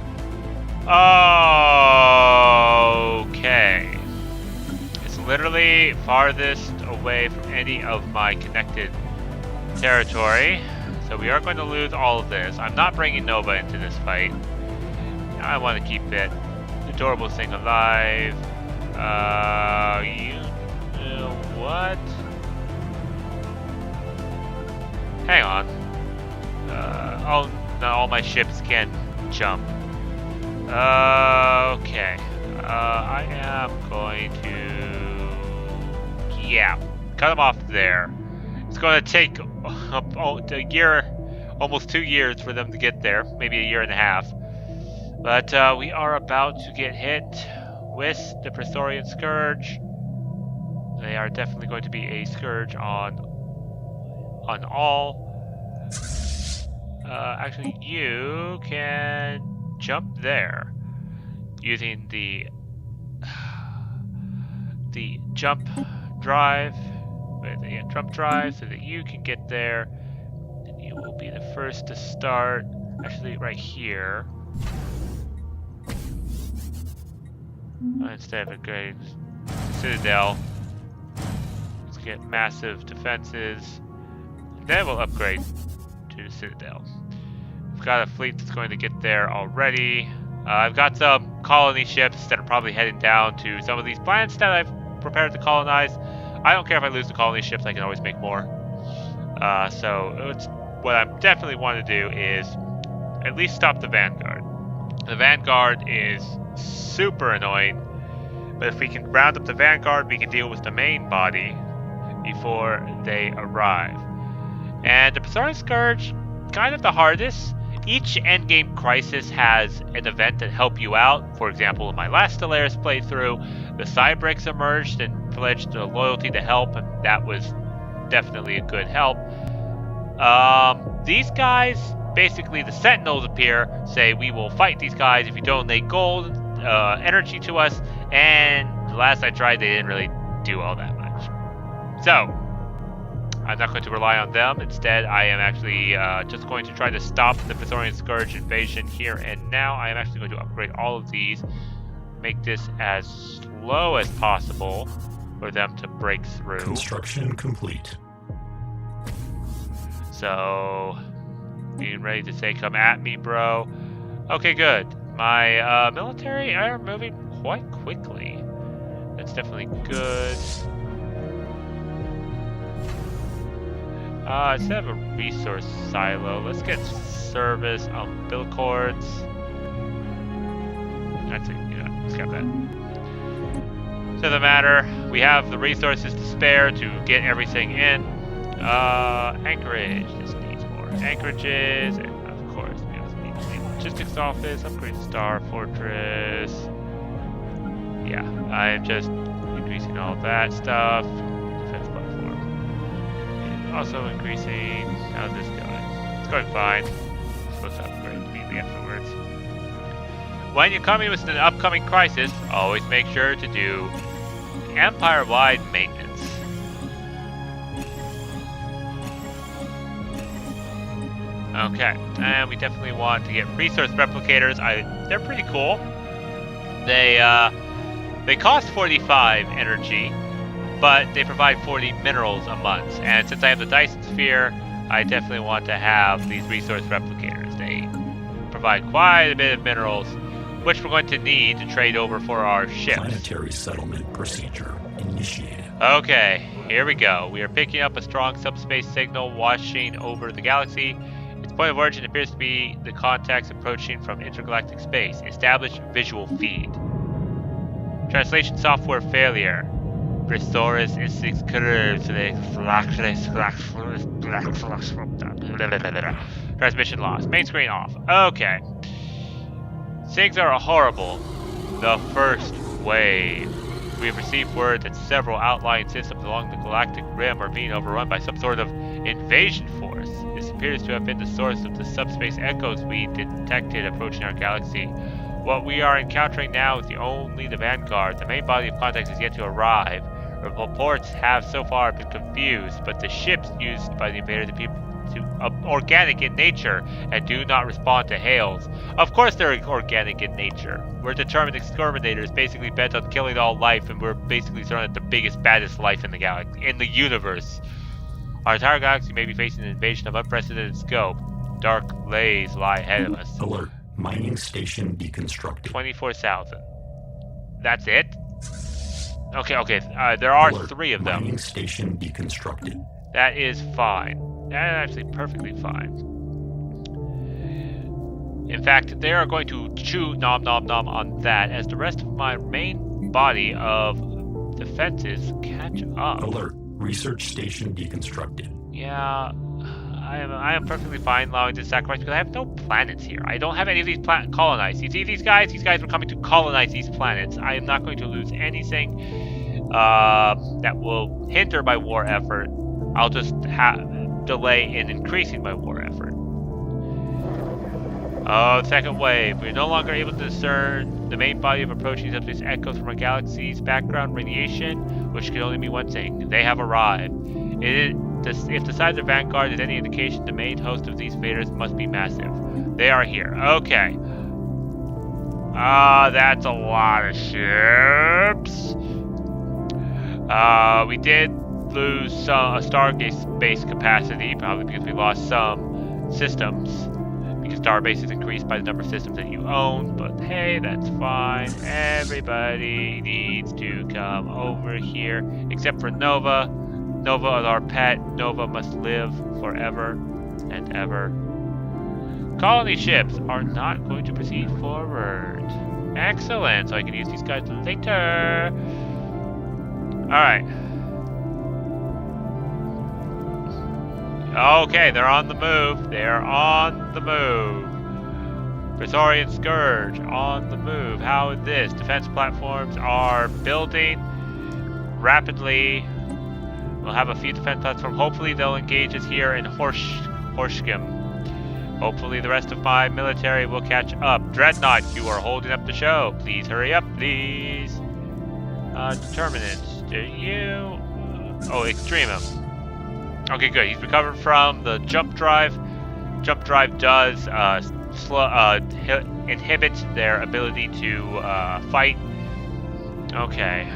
Okay. It's literally farthest away from any of my connected territory. So we are going to lose all of this. I'm not bringing Nova into this fight. I want to keep it adorable thing alive. You know what? Hang on. Oh, no, all my ships can jump. Okay. I am going to... Yeah, cut them off there. It's going to take a year, almost 2 years for them to get there. Maybe a year and a half. But we are about to get hit with the Praetorian Scourge. They are definitely going to be a scourge on all. Actually, you can jump there using the jump drive, jump drive, so that you can get there. And you will be the first to start. Actually, right here. Instead of a great citadel, let's get massive defenses. Then we'll upgrade to the citadel. We've got a fleet that's going to get there already. I've got some colony ships that are probably heading down to some of these planets that I've prepared to colonize. I don't care if I lose the colony ships, I can always make more. So what I definitely want to do is at least stop the Vanguard. The Vanguard is super annoying, but if we can round up the Vanguard, we can deal with the main body before they arrive. And the Pretorian Scourge, kind of the hardest. Each endgame crisis has an event that help you out. For example, in my last Stellaris playthrough, the Cybricks emerged and pledged a loyalty to help, and that was definitely a good help. These guys, basically the Sentinels appear, say we will fight these guys if you donate gold, energy to us, and the last I tried they didn't really do all that much. So, I'm not going to rely on them. Instead, I am actually just going to try to stop the Pretorian Scourge invasion here and now. I am actually going to upgrade all of these, make this as slow as possible for them to break through. Construction complete. So, being ready to say, come at me, bro. Okay, good. My military are moving quite quickly. That's definitely good. Instead of a resource silo, let's get service umbilicords. That's it, let's get that. Doesn't matter, we have the resources to spare to get everything in. Anchorage, this needs more anchorages, and of course, we also need a logistics office, upgrade Star Fortress. Yeah, I'm just increasing all that stuff. Defense platform. Also increasing. How's this going? It's going fine. I'm supposed to upgrade immediately afterwards. When you're coming with an upcoming crisis, always make sure to do empire-wide maintenance. Okay, and we definitely want to get resource replicators. They're pretty cool. They cost 45 energy, but they provide 40 minerals a month. And since I have the Dyson Sphere, I definitely want to have these resource replicators. They provide quite a bit of minerals, which we're going to need to trade over for our ships. Planetary settlement procedure initiated. Okay, here we go. We are picking up a strong subspace signal washing over the galaxy. Its point of origin appears to be the contacts approaching from intergalactic space. Establish visual feed. Translation software failure. Restoris instincts curves. Transmission lost. Main screen off. Okay. Things are horrible. The first wave. We have received word that several outlying systems along the galactic rim are being overrun by some sort of invasion force. This appears to have been the source of the subspace echoes we detected approaching our galaxy. What we are encountering now is only the Vanguard. The main body of contacts is yet to arrive. Reports have so far been confused, but the ships used by the invaders appear organic in nature and do not respond to hails. Of course they're organic in nature. We're determined exterminators, basically bent on killing all life, and we're basically surrounded the biggest, baddest life in the galaxy, in the universe. Our entire galaxy may be facing an invasion of unprecedented scope. Dark lays lie ahead of us. Alert. Mining station deconstructed. 24,000. That's it? Okay, there are Alert. 3 of them. Mining station deconstructed. That is fine. That is actually perfectly fine. In fact, they are going to chew nom nom nom on that as the rest of my main body of defenses catch up. Alert. Research station deconstructed. Yeah, I am perfectly fine allowing this sacrifice because I have no planets here. I don't have any of these planets colonized. You see these guys? These guys were coming to colonize these planets. I am not going to lose anything that will hinder my war effort. I'll just delay in increasing my war effort. Oh, second wave. We are no longer able to discern the main body of approaching subspace echoes from our galaxy's background radiation, which could only be one thing. They have arrived. If the size of Vanguard is any indication, the main host of these faders must be massive. They are here. Okay. That's a lot of ships. We did lose some Stargate base capacity, probably because we lost some systems. Because Starbase is increased by the number of systems that you own, but hey, that's fine. Everybody needs to come over here, except for Nova. Nova is our pet. Nova must live forever and ever. Colony ships are not going to proceed forward. Excellent, so I can use these guys later. Alright. Okay, they're on the move. They're on the move. Praetorian Scourge on the move. How is this? Defense platforms are building rapidly. We'll have a few defense platforms. Hopefully they'll engage us here in Horsham. Hopefully the rest of my military will catch up. Dreadnought, you are holding up the show. Please hurry up, please. Determined. Do you... Oh, Extremum. Okay, good. He's recovered from the jump drive. Jump drive does inhibit their ability to fight. Okay.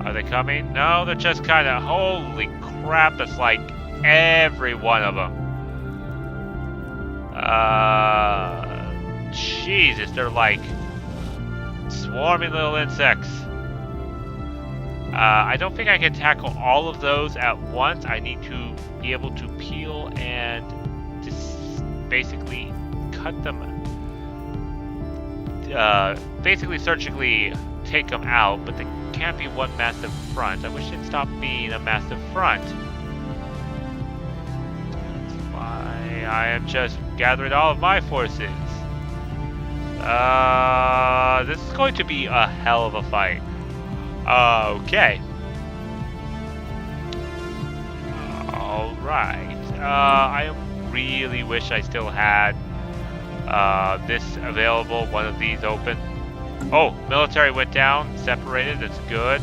Are they coming? No, they're just kind of... Holy crap, that's like every one of them. Jesus, they're like swarming little insects. I don't think I can tackle all of those at once. I need to be able to peel and just basically cut them. Basically surgically take them out, but they can't be one massive front. I wish they'd stop being a massive front. That's why I am just gathering all of my forces. This is going to be a hell of a fight. Okay. Alright. I really wish I still had this available, one of these open. Oh, military went down, separated, that's good.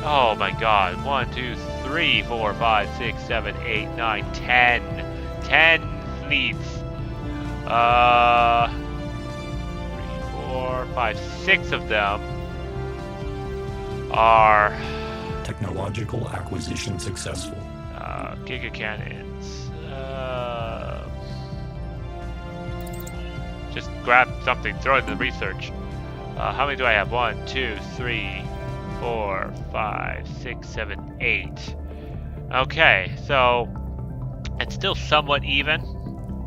Oh my god. 1, 2, 3, 4, 5, 6, 7, 8, 9, 10. 10 fleets. 3, 4, 5, 6 of them are Technological acquisition successful. Giga cannons. Just grab something, throw it in the research. How many do I have? 1, 2, 3, 4, 5, 6, 7, 8. Okay, so it's still somewhat even.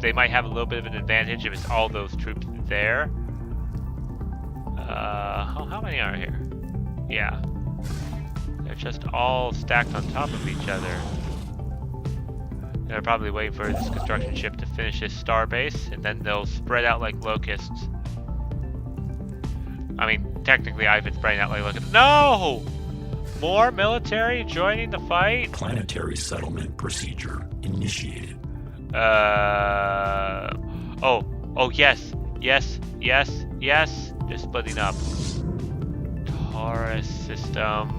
They might have a little bit of an advantage if it's all those troops there. How many are here? Yeah. They're just all stacked on top of each other. They're probably waiting for this construction ship to finish this starbase, and then they'll spread out like locusts. I mean, technically I've been spreading out like locusts. No! More military joining the fight? Planetary settlement procedure initiated. Oh, yes. They're splitting up. Taurus system.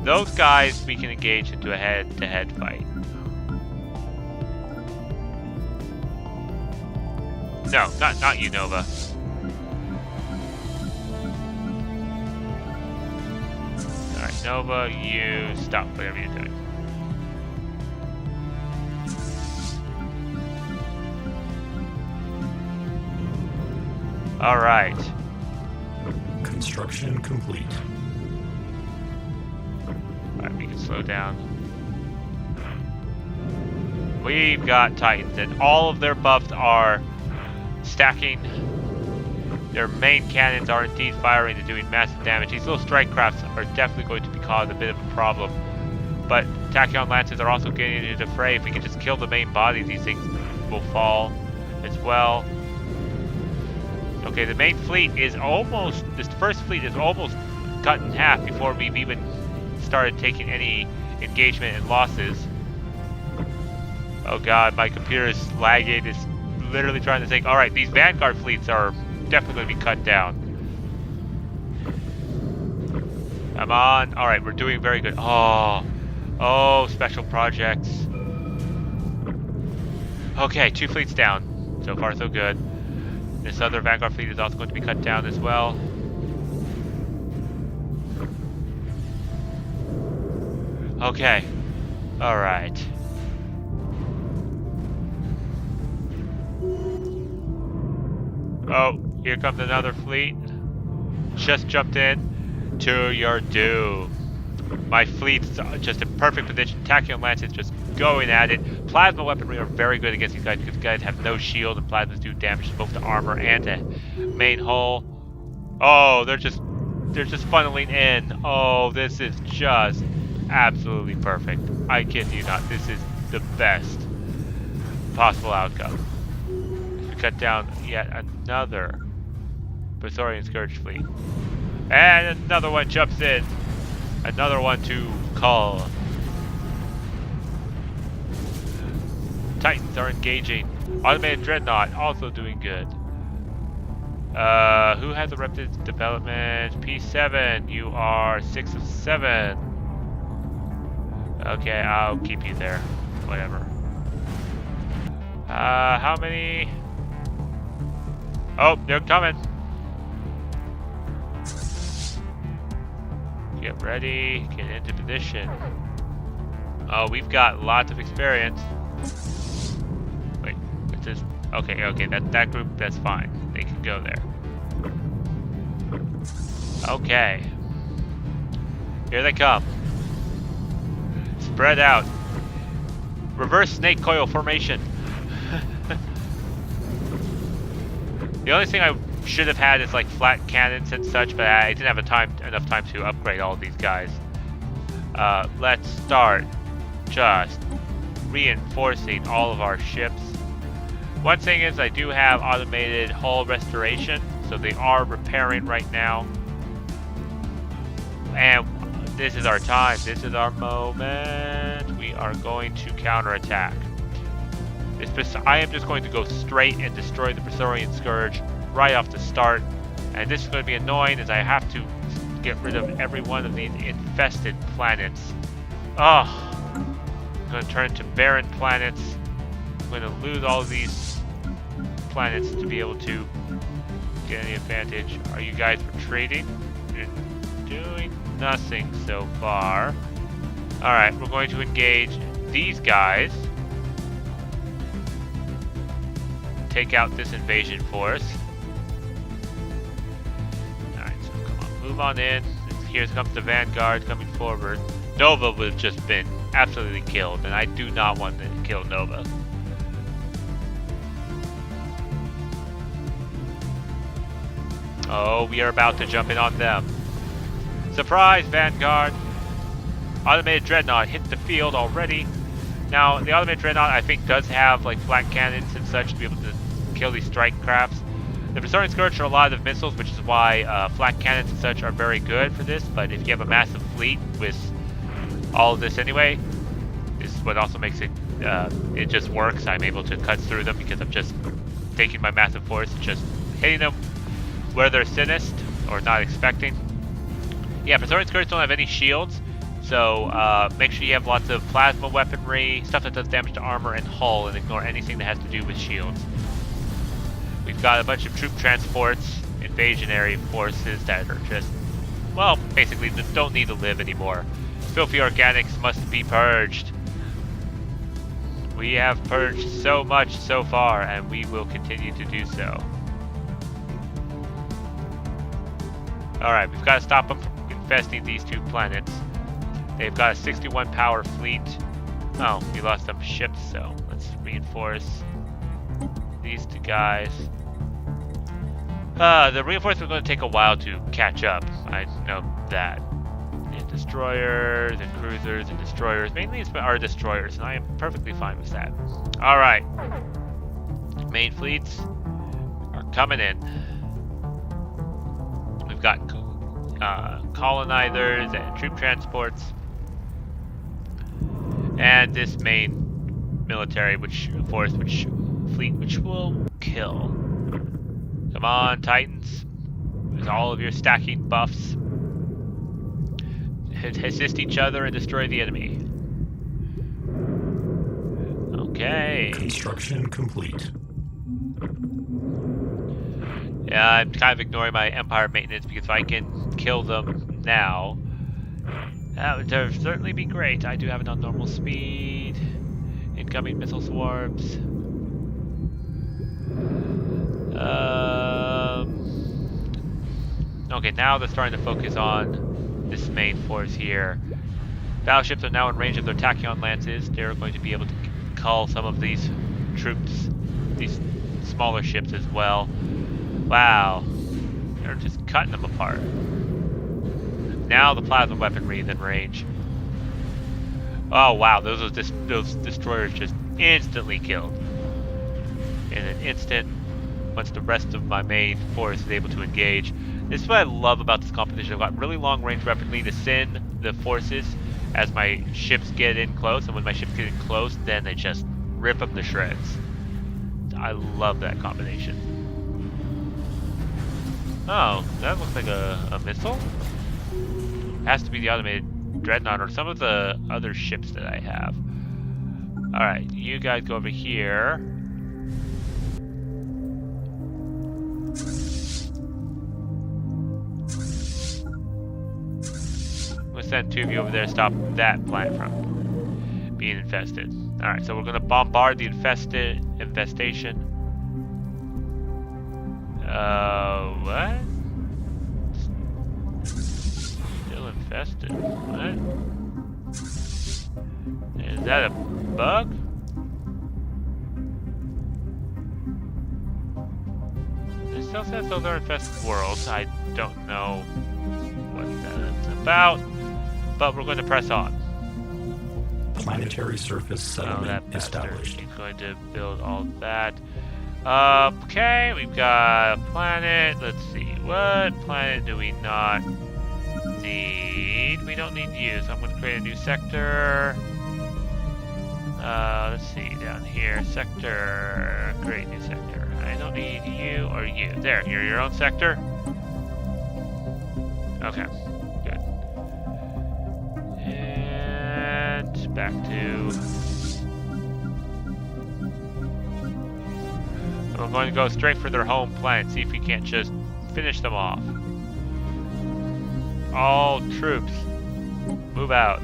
Those guys we can engage into a head-to-head fight. No, not you, Nova. Alright, Nova, you stop whatever you're doing. Alright. Construction complete. Alright, we can slow down. We've got Titans, and all of their buffs are stacking. Their main cannons are indeed firing and doing massive damage. These little strike crafts are definitely going to be causing a bit of a problem. But Tachyon Lancers are also getting into the fray. If we can just kill the main body, these things will fall as well. Okay, the main fleet is almost, this first fleet is almost cut in half before we've even started taking any engagement and losses. Oh god, my computer is lagging. It's literally trying to think. Alright, these Vanguard fleets are definitely going to be cut down. Come on. Alright, we're doing very good. Oh, special projects. Okay, 2 fleets down. So far, so good. This other Vanguard fleet is also going to be cut down as well. Okay. Alright. Oh, here comes another fleet. Just jumped in. To your doom. My fleet's just in perfect position. Tachyon Lance is just going at it. Plasma weaponry are very good against these guys because these guys have no shield and plasmas do damage to both the armor and the main hull. Oh, they're just funneling in. Oh, this is just absolutely perfect. I kid you not. This is the best possible outcome. We cut down yet another Praetorian Scourge fleet. And another one jumps in. Another one to call. Titans are engaging. Automated Dreadnought also doing good. Who has a rapid development? P7. You are 6 of 7. Okay, I'll keep you there. Whatever. How many? Oh, they're coming. Get ready, get into position. Oh, we've got lots of experience. Wait, what's this? Okay, that group, that's fine. They can go there. Okay. Here they come. Spread out. Reverse snake coil formation. The only thing I should have had is like flat cannons and such, but I didn't have enough time to upgrade all of these guys. Let's start just reinforcing all of our ships. One thing is I do have automated hull restoration, so they are repairing right now. And this is our time. This is our moment. We are going to counterattack. I am just going to go straight and destroy the Praetorian Scourge right off the start, and this is going to be annoying as I have to get rid of every one of these infested planets. I'm going to turn into barren planets. I'm going to lose all of these planets to be able to get any advantage. Are you guys retreating? You're doing nothing so far. Alright, we're going to engage these guys. Take out this invasion force. Move on in. Here comes the Vanguard coming forward. Nova would have just been absolutely killed, and I do not want to kill Nova. Oh, we are about to jump in on them. Surprise, Vanguard! Automated Dreadnought hit the field already. Now, the Automated Dreadnought, I think, does have like flat cannons and such to be able to kill these strike crafts. The Praetorian Scourge are a lot of missiles, which is why flat cannons and such are very good for this, but if you have a massive fleet with all of this anyway, this is what also makes it, it just works. I'm able to cut through them because I'm just taking my massive force and just hitting them where they're thinnest or not expecting. Yeah, Praetorian Scourge don't have any shields, so make sure you have lots of plasma weaponry, stuff that does damage to armor and hull, and ignore anything that has to do with shields. We've got a bunch of troop transports, invasionary forces that are just, well, basically just don't need to live anymore. Filthy organics must be purged. We have purged so much so far, and we will continue to do so. Alright, we've got to stop them from infesting these 2 planets. They've got a 61 power fleet. Oh, we lost some ships, so let's reinforce these 2 guys. The reinforcements are going to take a while to catch up. I know that. And destroyers and cruisers and destroyers. Mainly it's our destroyers, and I am perfectly fine with that. Alright. Main fleets are coming in. We've got colonizers and troop transports. And this main military fleet which will kill. Come on, Titans. With all of your stacking buffs. Assist each other and destroy the enemy. Okay. Construction complete. Yeah, I'm kind of ignoring my Empire maintenance because if I can kill them now, that would certainly be great. I do have it on normal speed. Incoming missile swarms. Okay, now they're starting to focus on this main force here. Battleships are now in range of their tachyon lances. They're going to be able to cull some of these troops, these smaller ships as well. Wow, they're just cutting them apart. Now the plasma weaponry is in range. Oh wow, those destroyers just instantly killed. In an instant, once the rest of my main force is able to engage. This is what I love about this competition. I've got really long range weaponry to send the forces as my ships get in close, and when my ships get in close, then they just rip them to shreds. I love that combination. Oh, that looks like a missile? Has to be the automated dreadnought or some of the other ships that I have. Alright, you guys go over here. We'll send 2 of you over there to stop that planet from being infested. Alright, so we're going to bombard the infestation. What? Still infested. What? Is that a bug? It still says those are infested worlds. I don't know what that's about, but we're going to press on. Planetary surface settlement established. He's going to build all that. Okay, we've got a planet. Let's see, what planet do we not need? We don't need you, so I'm going to create a new sector. Let's see, down here, sector, create new sector. I don't need you or you. There, you're your own sector. Okay, good. And back to... We're going to go straight for their home planet, see if we can't just finish them off. All troops, move out.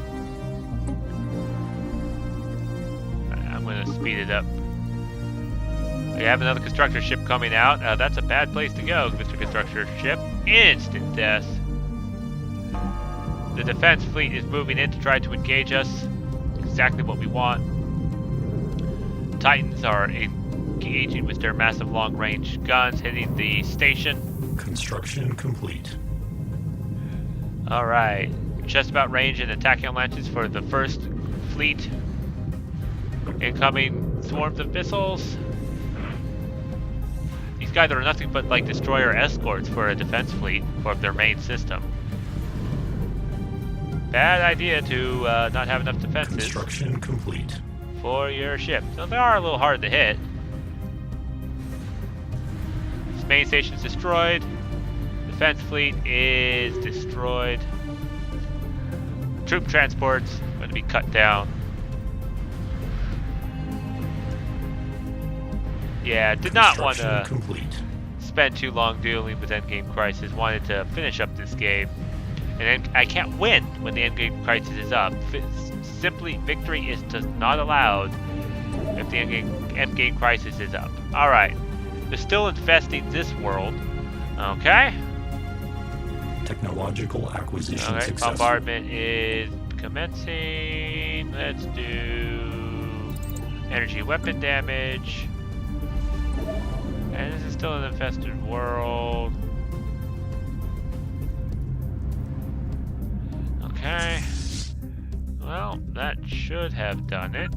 I'm going to speed it up. We have another constructor ship coming out. That's a bad place to go, Mr. Constructor Ship. Instant death. The defense fleet is moving in to try to engage us. Exactly what we want. Titans are engaging with their massive long-range guns, hitting the station. Construction complete. Alright. Just about range and attacking launches for the first fleet. Incoming swarms of missiles. These guys are nothing but like destroyer escorts for a defense fleet for their main system. Bad idea to not have enough defenses. Construction complete. For your ship. So they are a little hard to hit. This main station is destroyed. Defense fleet is destroyed. Troop transports going to be cut down. Yeah, did not want to spend too long dealing with endgame crisis. Wanted to finish up this game. And then I can't win when the endgame crisis is up. Simply, victory is just not allowed if the endgame crisis is up. Alright. They're still infesting this world. Okay. Technological acquisition successful. Bombardment is commencing. Let's do energy weapon damage. And this is still an infested world. Okay. Well, that should have done it.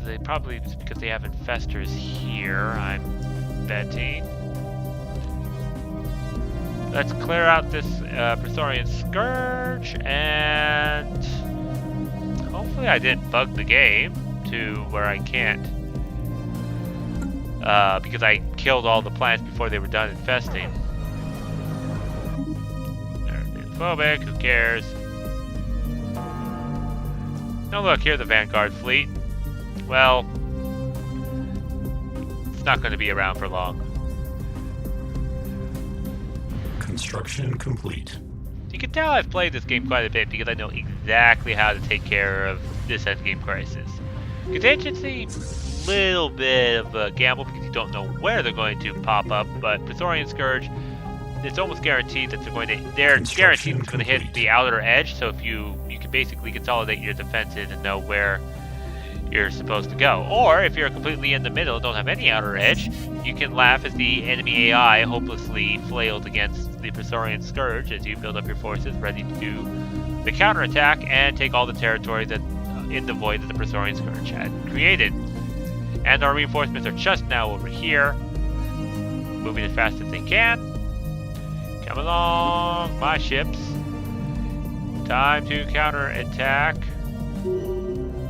They probably, it's because they have infestors here, I'm betting. Let's clear out this Praetorian Scourge and hopefully I didn't bug the game to where I can't. Because I killed all the plants before they were done infesting. They're xenophobic, who cares? No, look, here's the Vanguard fleet. Well, it's not going to be around for long. Construction complete. You can tell I've played this game quite a bit because I know exactly how to take care of this endgame crisis. Contingency, little bit of a gamble because you don't know where they're going to pop up, but Praetorian Scourge, it's almost guaranteed that they're guaranteed it's going to hit the outer edge, so if you can basically consolidate your defenses and know where you're supposed to go. Or if you're completely in the middle and don't have any outer edge, you can laugh as the enemy AI hopelessly flails against the Praetorian Scourge as you build up your forces ready to do the counterattack and take all the territory that in the void that the Praetorian Scourge had created. And our reinforcements are just now over here, moving as fast as they can. Come along, my ships. Time to counterattack.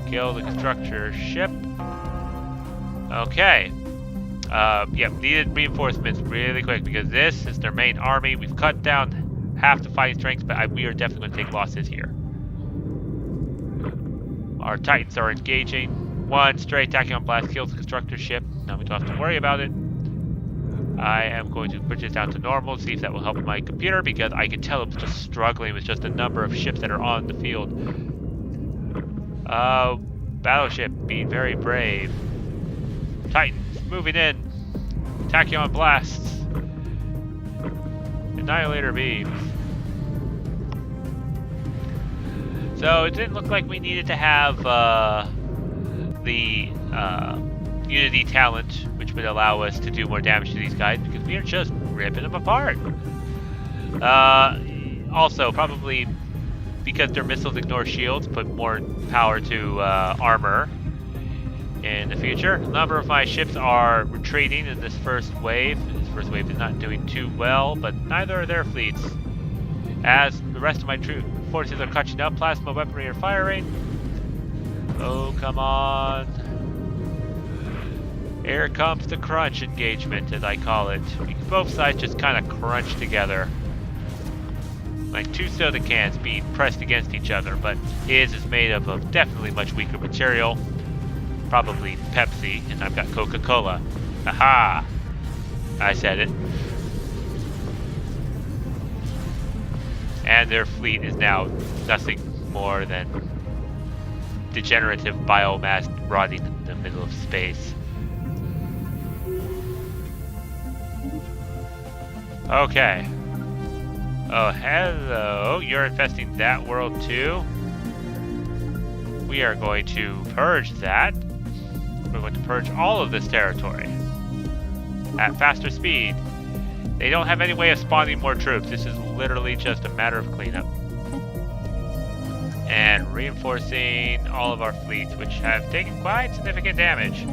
Kill the constructor ship. Okay. Yep, needed reinforcements really quick because this is their main army. We've cut down half the fighting strength, but we are definitely going to take losses here. Our Titans are engaging. One straight tachyon blast kills the constructor ship. Now we don't have to worry about it. I am going to put this down to normal, see if that will help my computer, because I can tell it's just struggling with just the number of ships that are on the field. Battleship being very brave. Titans moving in. Tachyon blasts. Annihilator beams. So it didn't look like we needed to have the Unity talent, which would allow us to do more damage to these guys, because we are just ripping them apart. Also, probably because their missiles ignore shields, put more power to armor in the future. A number of my ships are retreating in this first wave. This first wave is not doing too well, but neither are their fleets. As the rest of my troop forces are catching up, plasma weaponry are firing. Oh, come on. Here comes the crunch engagement, as I call it. Both sides just kind of crunch together. Like two soda cans being pressed against each other, but his is made of a definitely much weaker material. Probably Pepsi, and I've got Coca-Cola. Aha! I said it. And their fleet is now nothing more than degenerative biomass rotting in the middle of space. Okay. Oh, hello. You're infesting that world too? We are going to purge that. We're going to purge all of this territory at faster speed. They don't have any way of spawning more troops. This is literally just a matter of cleanup. And reinforcing all of our fleets, which have taken quite significant damage.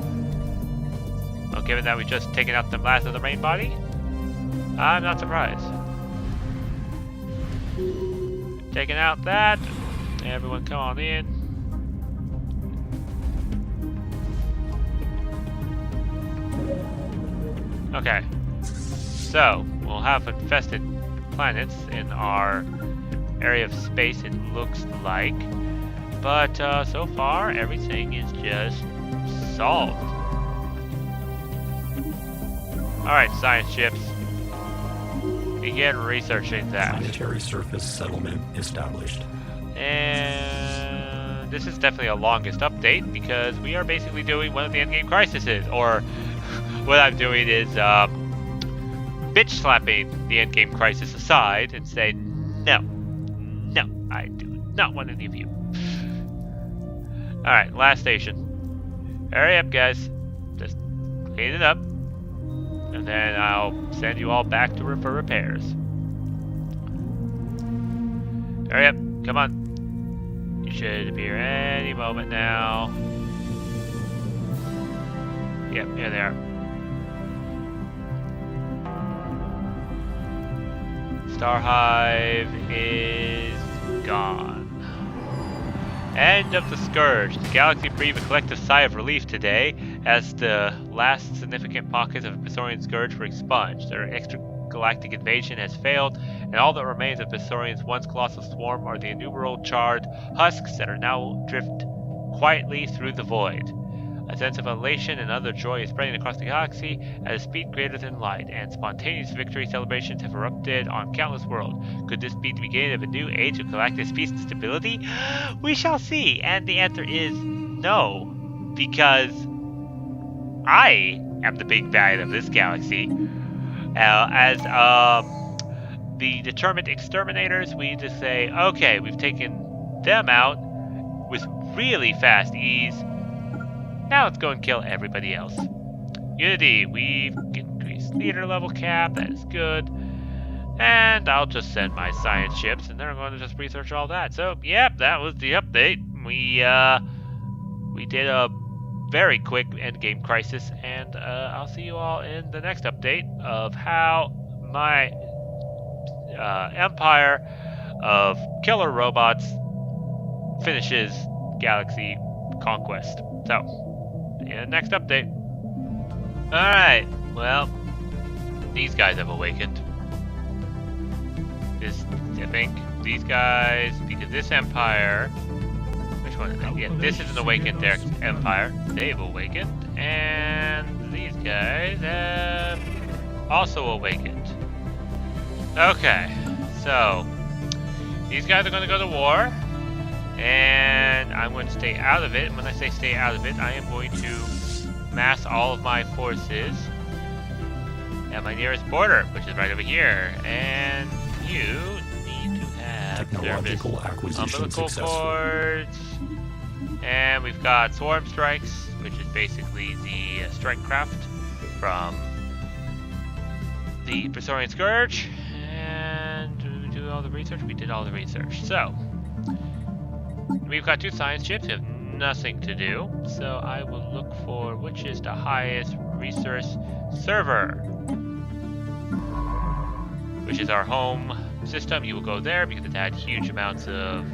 Well, given that we've just taken out the last of the main body, I'm not surprised. Taking out that. Everyone come on in. Okay. So, we'll have infested planets in our area of space, it looks like. But so far, everything is just solved. Alright, science ships. Begin researching that. Planetary surface settlement established. And this is definitely a longest update because we are basically doing one of the endgame crises. Or what I'm doing is bitch slapping the endgame crisis aside and say, no, I do not want any of you. Alright, last station. Hurry up, guys. Just clean it up. And then I'll send you all back to for repairs. Hurry up, come on. You should appear any moment now. Yep, here they are. Star Hive is gone. End of the Scourge. The galaxy breathed a collective sigh of relief today as the last significant pockets of Besorian Scourge were expunged. Their extragalactic invasion has failed, and all that remains of Besorian's once colossal swarm are the innumerable charred husks that are now drift quietly through the void. A sense of elation and other joy is spreading across the galaxy at a speed greater than light, and spontaneous victory celebrations have erupted on countless worlds. Could this be the beginning of a new age of galactic peace and stability? We shall see, and the answer is no, because I am the big bad of this galaxy. As the Determined Exterminators, we just say, okay, we've taken them out with really fast ease. Now let's go and kill everybody else. Unity, we've increased leader level cap, that is good. And I'll just send my science ships, and they're going to just research all that. So, yep, that was the update. We did a very quick endgame crisis, and I'll see you all in the next update of how my empire of killer robots finishes galaxy conquest. So, in the next update. Alright, well, these guys have awakened. I think these guys, because this empire, which one is it? Yeah, this is an awakened empire. They've awakened, and these guys have also awakened. Okay, so these guys are going to go to war, and I'm going to stay out of it. And when I say stay out of it, I am going to mass all of my forces at my nearest border, which is right over here. And you need to have technological acquisition umbilical successful. cords. And we've got swarm strikes, which is basically the strike craft from the Besorian Scourge. And did we do all the research? We did all the research. So, we've got 2 science ships. We have nothing to do. So I will look for which is the highest resource server, which is our home system. You will go there because it had huge amounts of...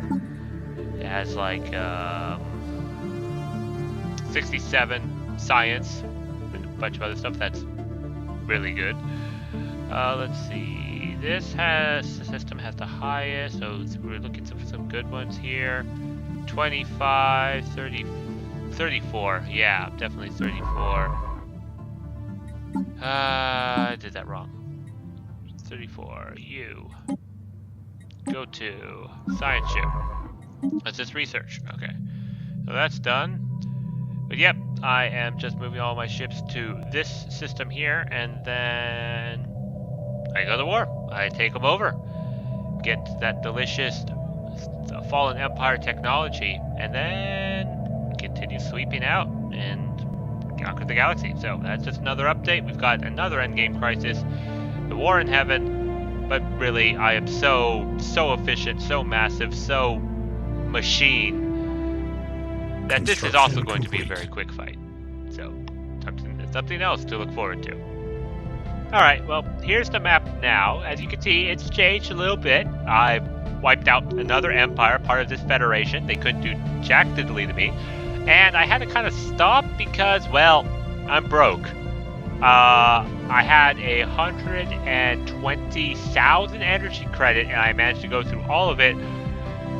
It has like 67 science and a bunch of other stuff that's really good. Let's see. This system has the highest, so we're looking for some good ones here. 25, 30, 34. Yeah, definitely 34. I did that wrong. 34. You. Go to science ship. Let's just research. Okay. So that's done. But yep, I am just moving all my ships to this system here, and then I go to war. I take them over. Get that delicious Fallen Empire technology, and then continue sweeping out and conquer the galaxy. So that's just another update. We've got another endgame crisis, the war in heaven, but really I am so efficient, so massive, so machine that this is also going to be a very quick fight. So something else to look forward to. Alright, well, here's the map now. As you can see, it's changed a little bit. I've wiped out another empire, part of this federation. They couldn't do jack diddly to me. And I had to kind of stop because, well, I'm broke. I had 120,000 energy credit, and I managed to go through all of it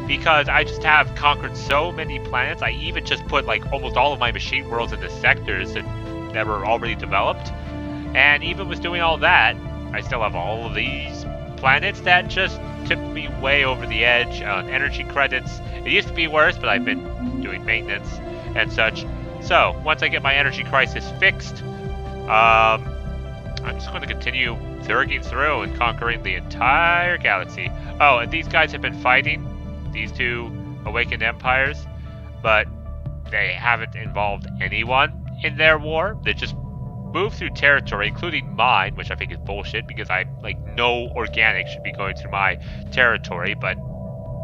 because I just have conquered so many planets. I even just put like almost all of my machine worlds into sectors that were already developed. And even with doing all that, I still have all of these planets that just tipped me way over the edge on energy credits. It used to be worse, but I've been doing maintenance and such. So, once I get my energy crisis fixed, I'm just going to continue zerging through and conquering the entire galaxy. Oh, and these guys have been fighting, these 2 awakened empires, but they haven't involved anyone in their war. They just move through territory, including mine, which I think is bullshit because no organic should be going through my territory, but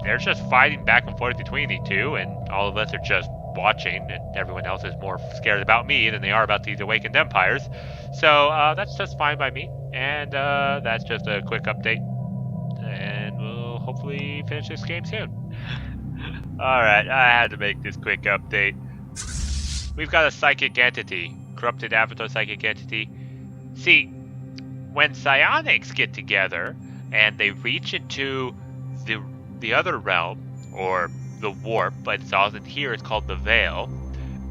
they're just fighting back and forth between the 2, and all of us are just watching, and everyone else is more scared about me than they are about these awakened empires. So that's just fine by me, and that's just a quick update, and we'll hopefully finish this game soon. Alright, I had to make this quick update. We've got a psychic entity. Corrupted avatar psychic entity. See, when psionics get together and they reach into the other realm, or the warp, but it's also here, it's called the veil,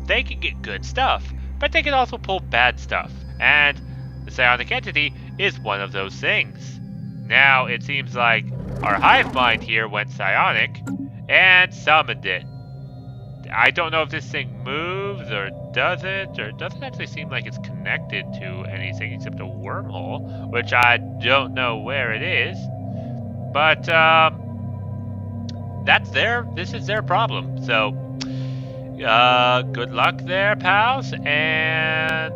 they can get good stuff, but they can also pull bad stuff. And the psionic entity is one of those things. Now, it seems like our hive mind here went psionic and summoned it. I don't know if this thing moves or doesn't actually seem like it's connected to anything except a wormhole, which I don't know where it is. But this is their problem. So good luck there, pals. And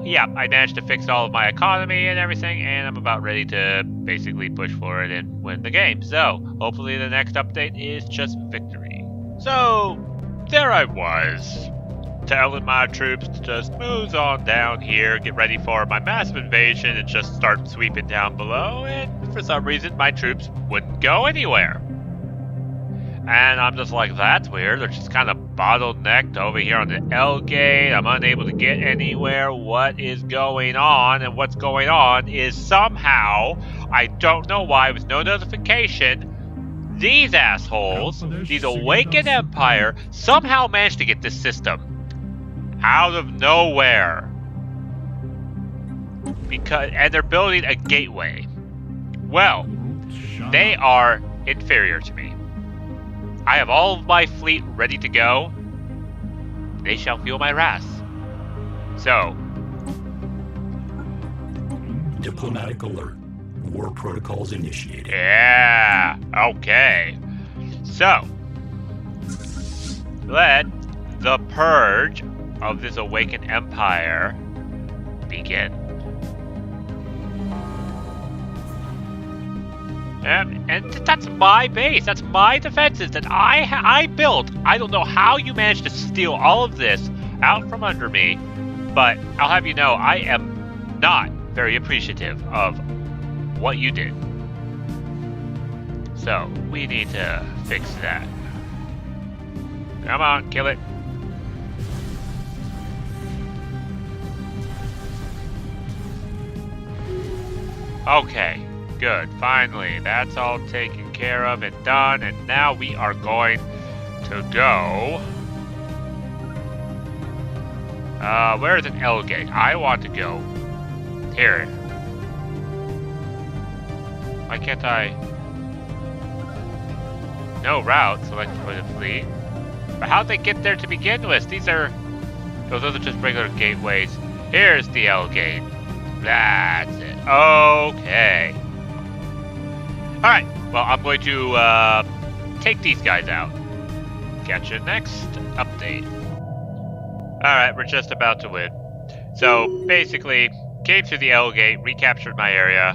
yeah, I managed to fix all of my economy and everything, and I'm about ready to basically push forward and win the game. So hopefully the next update is just victory. So there I was, telling my troops to just move on down here, get ready for my massive invasion, and just start sweeping down below, and for some reason my troops wouldn't go anywhere. And I'm just like, that's weird, they're just kind of bottlenecked over here on the L gate, I'm unable to get anywhere, what is going on? And what's going on is somehow, I don't know why, with no notification, these assholes, these Awakened Empire, somehow managed to get this system out of nowhere. And they're building a gateway. Well, they are inferior to me. I have all of my fleet ready to go. They shall feel my wrath. So. Diplomatic alert. War protocols initiated. Yeah, okay. So, let the purge of this Awakened Empire begin. And that's my base. That's my defenses that I built. I don't know how you managed to steal all of this out from under me, but I'll have you know I am not very appreciative of what you did. So, we need to fix that. Come on, kill it. Okay, good. Finally, that's all taken care of and done, and now we are going to go... where is an L gate? I want to go here. Why can't I? No route selected for the fleet. But how'd they get there to begin with? Those are just regular gateways. Here's the L gate. That's it. Okay. Alright, well, I'm going to take these guys out. Catch you next update. Alright, we're just about to win. So, basically, came through the L gate, recaptured my area,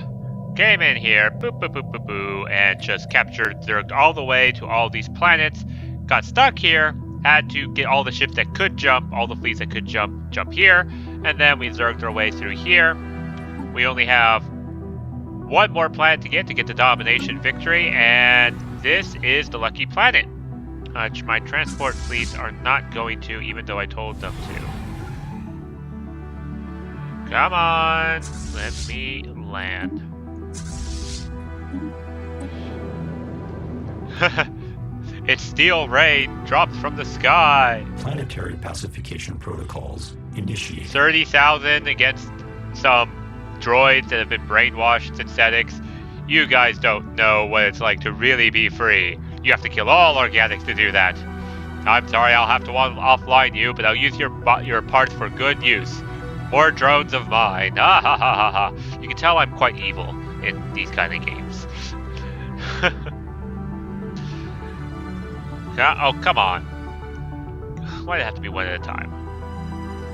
came in here, boop, boop, boop, boop, boop, and just captured all the way to all these planets, got stuck here, had to get all the ships that could jump, all the fleets that could jump here, and then we zerged our way through here. We only have one more planet to get the domination victory, and this is the lucky planet, which my transport fleets are not going to, even though I told them to. Come on, let me land. It's steel rain dropped from the sky. Planetary pacification protocols initiated. 30,000 against some droids that have been brainwashed synthetics. You guys don't know what it's like to really be free. You have to kill all organics to do that. I'm sorry, I'll have to offline you, but I'll use your parts for good use. More drones of mine. Ha ha ha ha ha. You can tell I'm quite evil in these kind of games. Oh, come on. Why do it have to be one at a time?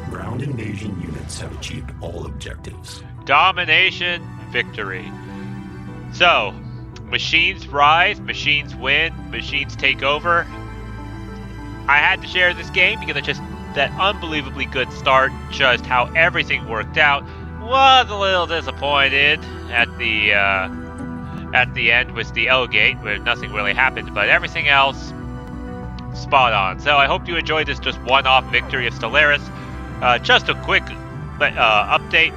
Ground invasion units have achieved all objectives. Domination victory. So, machines rise, machines win, machines take over. I had to share this game because it's just that unbelievably good start, just how everything worked out. Was a little disappointed at the end with the L gate, where nothing really happened, but everything else spot on. So I hope you enjoyed this just one-off victory of Stellaris. Just a quick update.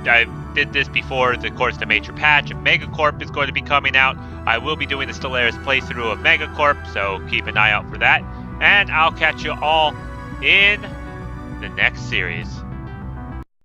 I did this before the course the major patch. Megacorp is going to be coming out. I will be doing the Stellaris playthrough of Megacorp, so keep an eye out for that. And I'll catch you all in the next series.